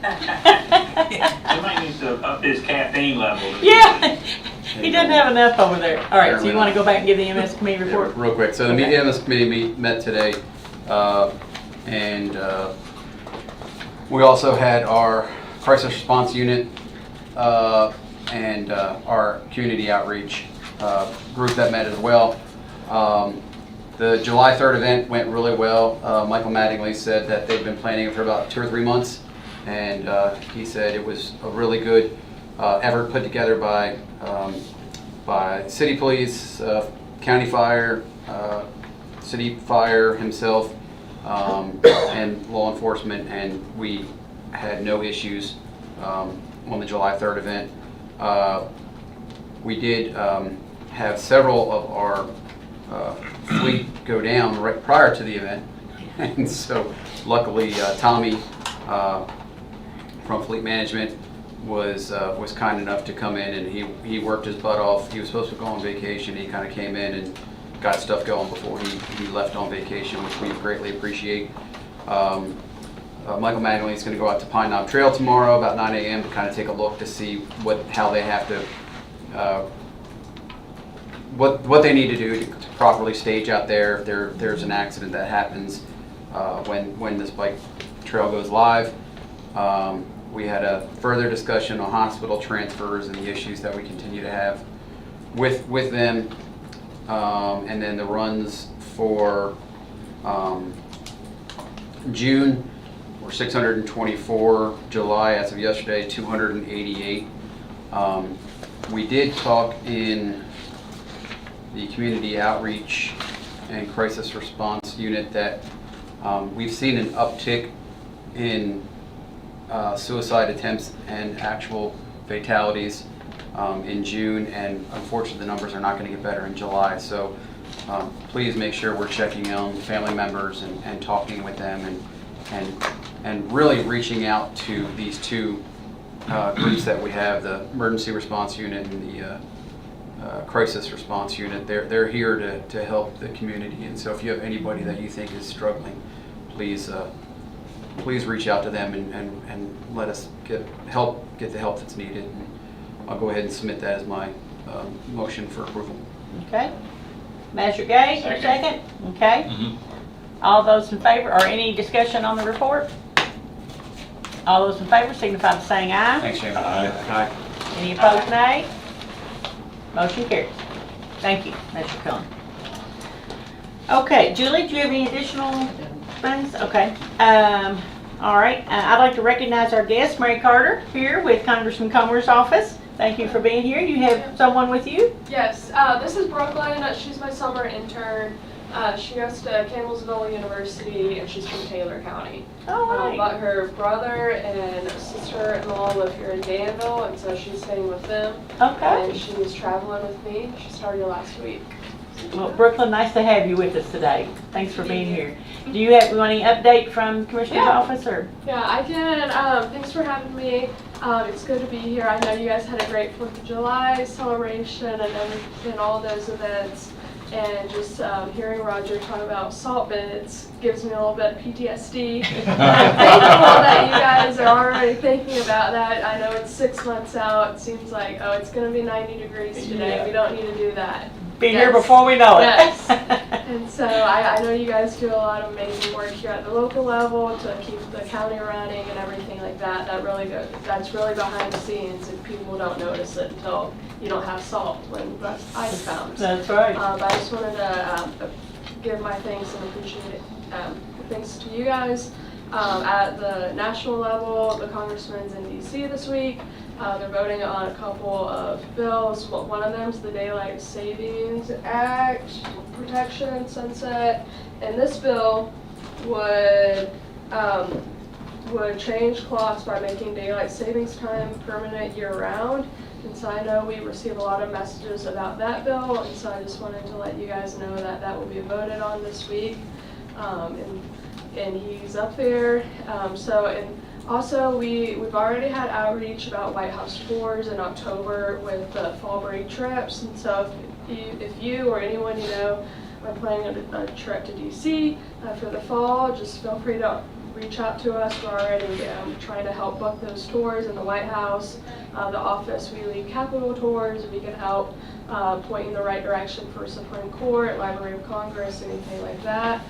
Somebody needs to up his caffeine level. Yeah, he doesn't have enough over there. All right, so you want to go back and give the MS committee report? Yeah, real quick. So the EMS committee met today, and we also had our crisis response unit and our community outreach group that met as well. The July 3rd event went really well. Michael Mattingly said that they've been planning it for about 2 or 3 months, and he said it was a really good effort put together by city police, county fire, city fire himself, and law enforcement, and we had no issues on the July 3rd event. We did have several of our fleet go down right prior to the event, and so luckily Tommy from Fleet Management was kind enough to come in, and he worked his butt off. He was supposed to go on vacation. He kind of came in and got stuff going before he left on vacation, which we greatly appreciate. Michael Magdalene is going to go out to Pine Knob Trail tomorrow about 9 a.m. to kind of take a look to see how they have to what they need to do to properly stage out there. If there's an accident that happens when this bike trail goes live. We had a further discussion on hospital transfers and the issues that we continue to have with them. And then the runs for June were 624, July as of yesterday 288. We did talk in the community outreach and crisis response unit that we've seen an uptick in suicide attempts and actual fatalities in June, and unfortunately the numbers are not going to get better in July. So please make sure we're checking on family members and talking with them and really reaching out to these two groups that we have, the emergency response unit and the crisis response unit. They're here to help the community, and so if you have anybody that you think is struggling, please reach out to them and let us get the help that's needed. And I'll go ahead and submit that as my motion for approval. Okay. Magistrate Gay, your second? Okay. All those in favor, or any discussion on the report? All those in favor signify by saying aye. Thanks, Jamey. Aye. Any opposed, nay? Motion carries. Thank you, Mr. Cullen. Okay, Julie, do you have any additional things? Okay. All right. I'd like to recognize our guest, Mary Carter, here with Congressman Comer's office. Thank you for being here. You have someone with you? Yes. This is Brooklyn. She's my summer intern. She goes to Campbellsville University, and she's from Taylor County. Oh, right. But her brother and sister-in-law live here in Danville, and so she's staying with them. Okay. And she was traveling with me. She started last week. Well, Brooklyn, nice to have you with us today. Thanks for being here. Do you want any update from Commissioner's office, or? Yeah, I can. Thanks for having me. It's good to be here. I know you guys had a great 4th of July celebration and all those events. And just hearing Roger talk about salt bids gives me a little bit of PTSD. I'm thankful that you guys are already thinking about that. I know it's 6 months out. It seems like, oh, it's going to be 90 degrees today. Yeah. We don't need to do that. Be here before we know it. Yes. And so I know you guys do a lot of amazing work here at the local level to keep the county running and everything like that. That's really behind the scenes, and people don't notice it until you don't have salt when the ice comes. That's right. But I just wanted to give my thanks and appreciate thanks to you guys. At the national level, the congressman's in D.C. this week. They're voting on a couple of bills. One of them is the Daylight Savings Act protection sunset, and this bill would change clocks by making daylight savings time permanent year-round. And so I know we receive a lot of messages about that bill, and so I just wanted to let you guys know that that will be voted on this week. And he's up there. Also, we've already had outreach about White House tours in October with the fall break trips. And so if you or anyone you know are planning a trip to DC for the fall, just feel free to reach out to us. We're already trying to help book those tours in the White House. The office, we lead Capitol tours. We can help point in the right direction for Supreme Court, Library of Congress, anything like that.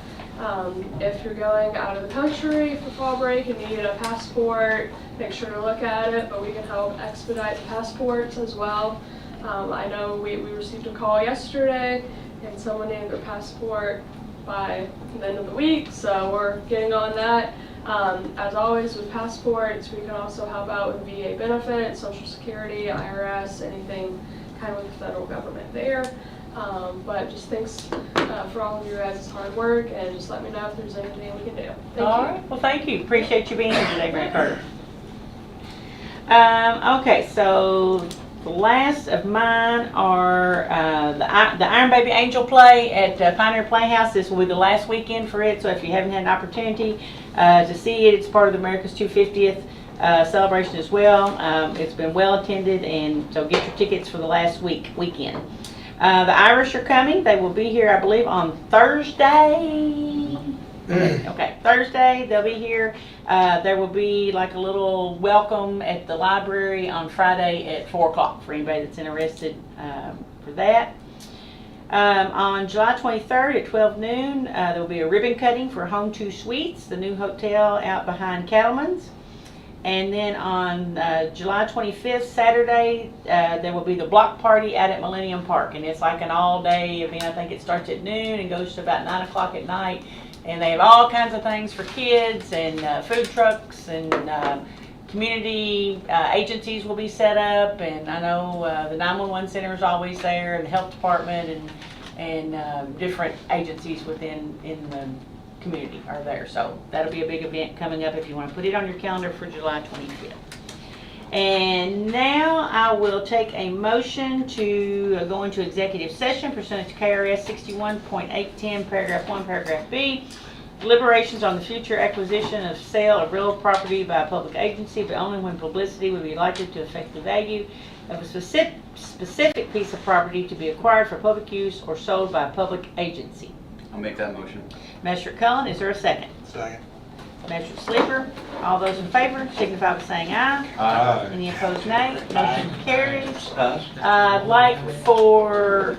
If you're going out of the country for fall break and need a passport, make sure to look at it, but we can help expedite passports as well. I know we received a call yesterday and someone needed their passport by the end of the week, so we're getting on that. As always with passports, we can also help out with VA benefits, Social Security, IRS, anything kind of with the federal government there. But just thanks for all of your guys' hard work, and just let me know if there's anything we can do. Thank you. All right, well, thank you. Appreciate you being here today, Mary Carter. Okay, so the last of mine are the Iron Baby Angel Play at Pioneer Playhouse. This will be the last weekend for it, so if you haven't had an opportunity to see it, it's part of the America's 250th celebration as well. It's been well attended, and so get your tickets for the last weekend. The Irish are coming. They will be here, I believe, on Thursday. Okay, Thursday they'll be here. There will be like a little welcome at the library on Friday at 4 o'clock for anybody that's interested for that. On July 23rd at 12 noon, there will be a ribbon cutting for Home 2 Suites, the new hotel out behind Cattleman's. And then on July 25th, Saturday, there will be the block party out at Millennium Park. And it's like an all-day event. I think it starts at noon and goes to about 9 o'clock at night. And they have all kinds of things for kids and food trucks and community agencies will be set up. And I know the 911 center is always there, and the health department and different agencies within the community are there. So that'll be a big event coming up if you want to put it on your calendar for July 25th. And now I will take a motion to go into executive session pursuant to KRS 61.810, paragraph 1, paragraph B. Deliberations on the future acquisition of sale of real property by a public agency, but only when publicity would be likely to affect the value of a specific piece of property to be acquired for public use or sold by a public agency. I'll make that motion. Magistrate Cullen, is there a second? Second. Magistrate Sleeper, all those in favor signify by saying aye. Aye. Any opposed, nay. Motion carries. I'd like for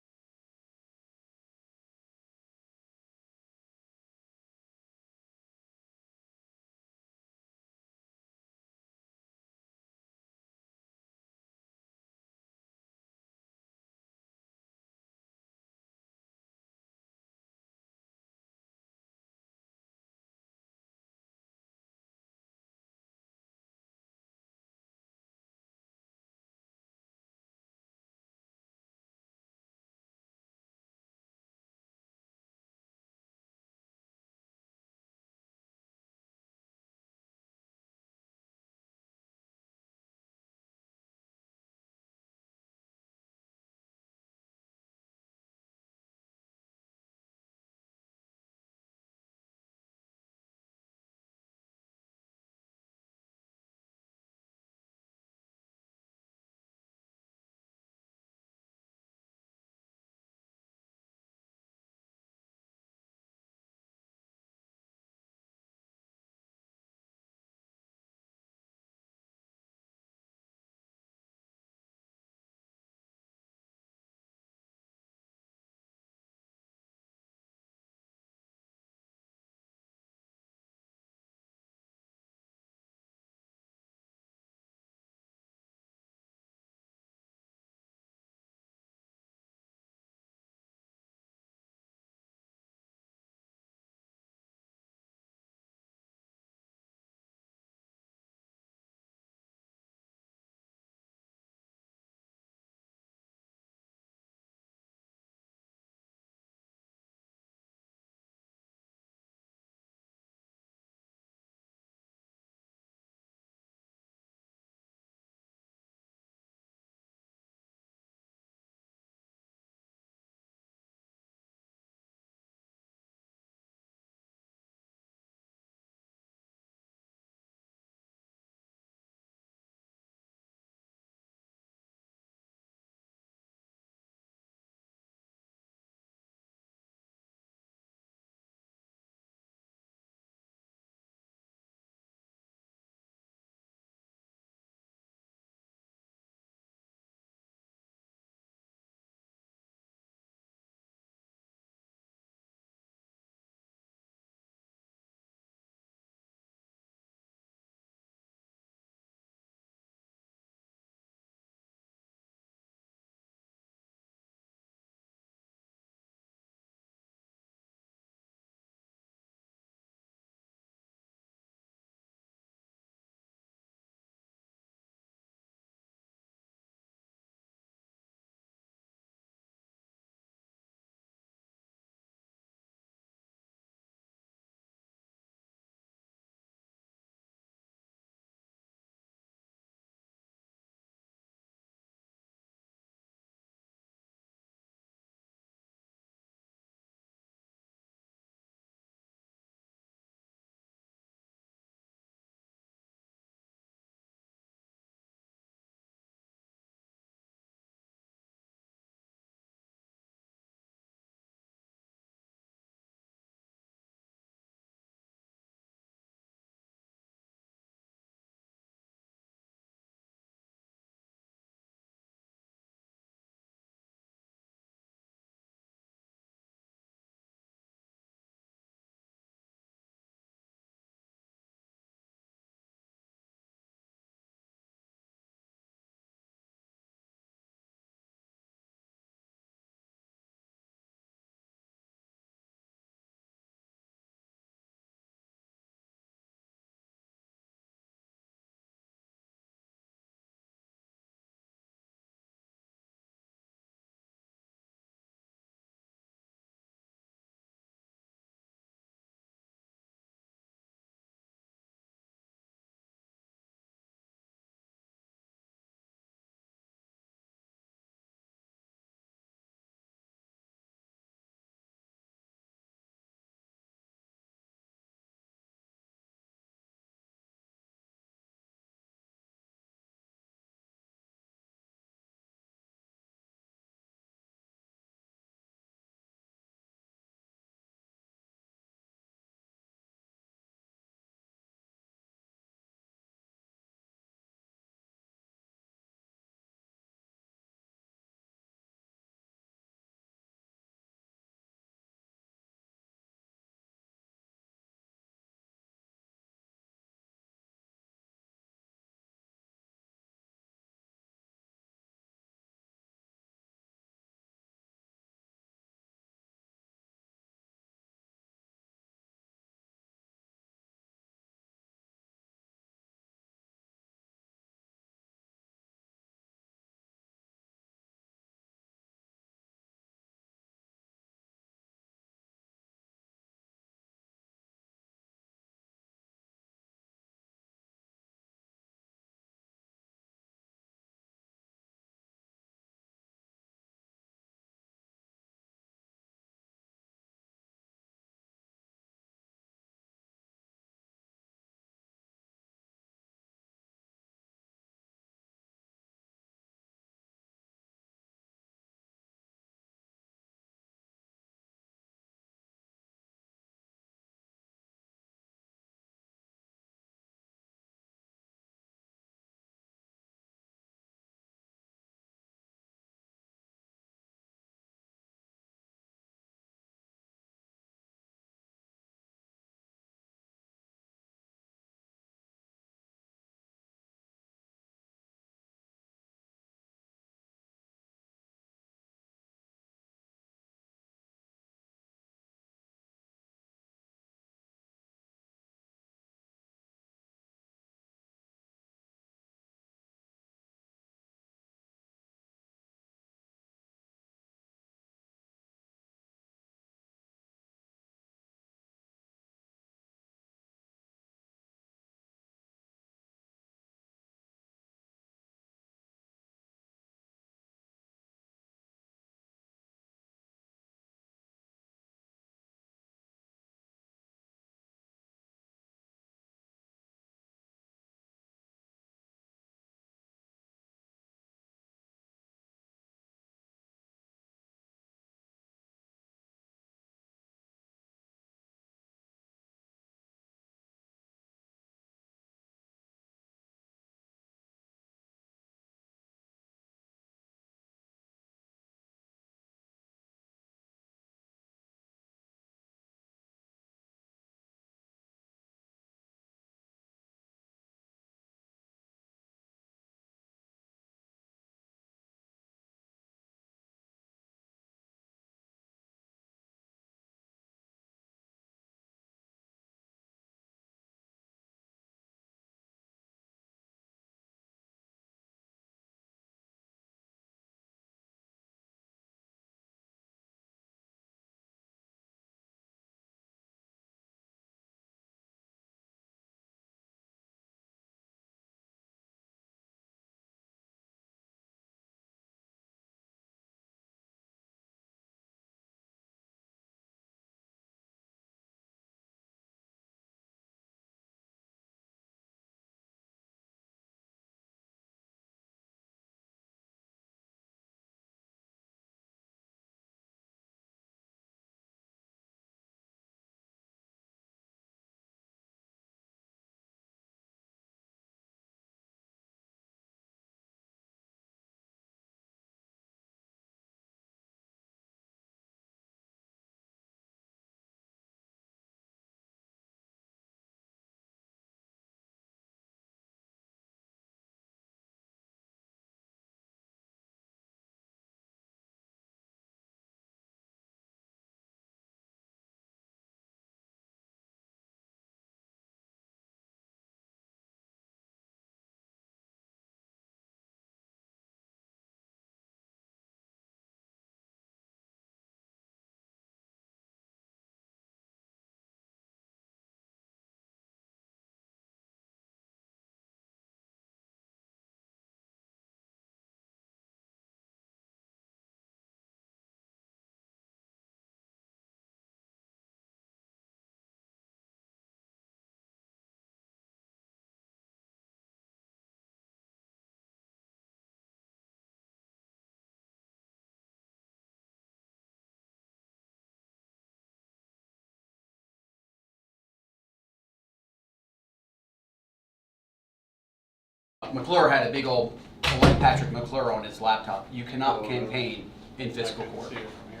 McClure had a big old Patrick McClure on his laptop. You cannot campaign in fiscal court. See it from here,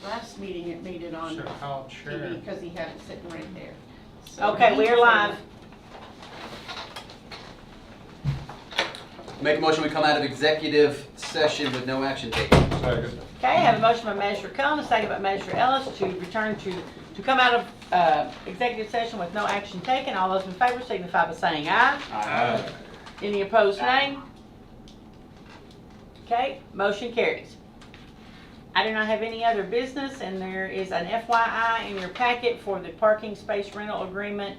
yeah. Last meeting, it made it on Sure, I'll share TV it. because he had it sitting right there. So Okay, we are live. Make a motion, we come out of executive session with no action taken. Second. Okay, I have a motion by Magistrate Cullen, a second by Magistrate Ellis to return to come out of executive session with no action taken. All those in favor signify by saying aye. Aye. Any opposed, nay? Okay, motion carries. I do not have any other business, and there is an FYI in your packet for the parking space rental agreement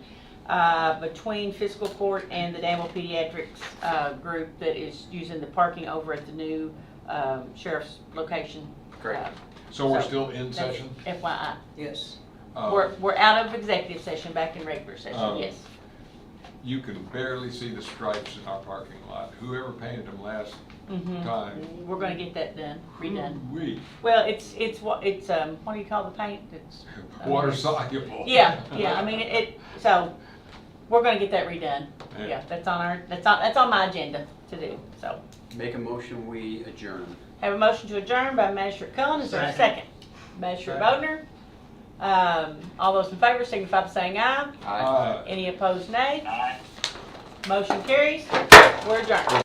between Fiscal Court and the Danville Pediatrics group that is using the parking over at the new sheriff's location. Great. So we're still in session? FYI. Yes. We're out of executive session, back in regular session, yes. You can barely see the stripes in our parking lot. Whoever painted them last time. We're gonna get that done, redone. We Well, it's what do you call the paint? It's water soluble. Yeah, I mean, so, we're gonna get that redone. Yeah. Yeah, that's on my agenda to do, so. Make a motion, we adjourn. Have a motion to adjourn by Magistrate Cullen, is there a second? Magistrate Bodner. All those in favor signify by saying aye. Aye. Any opposed, nay? Motion carries, we're adjourned.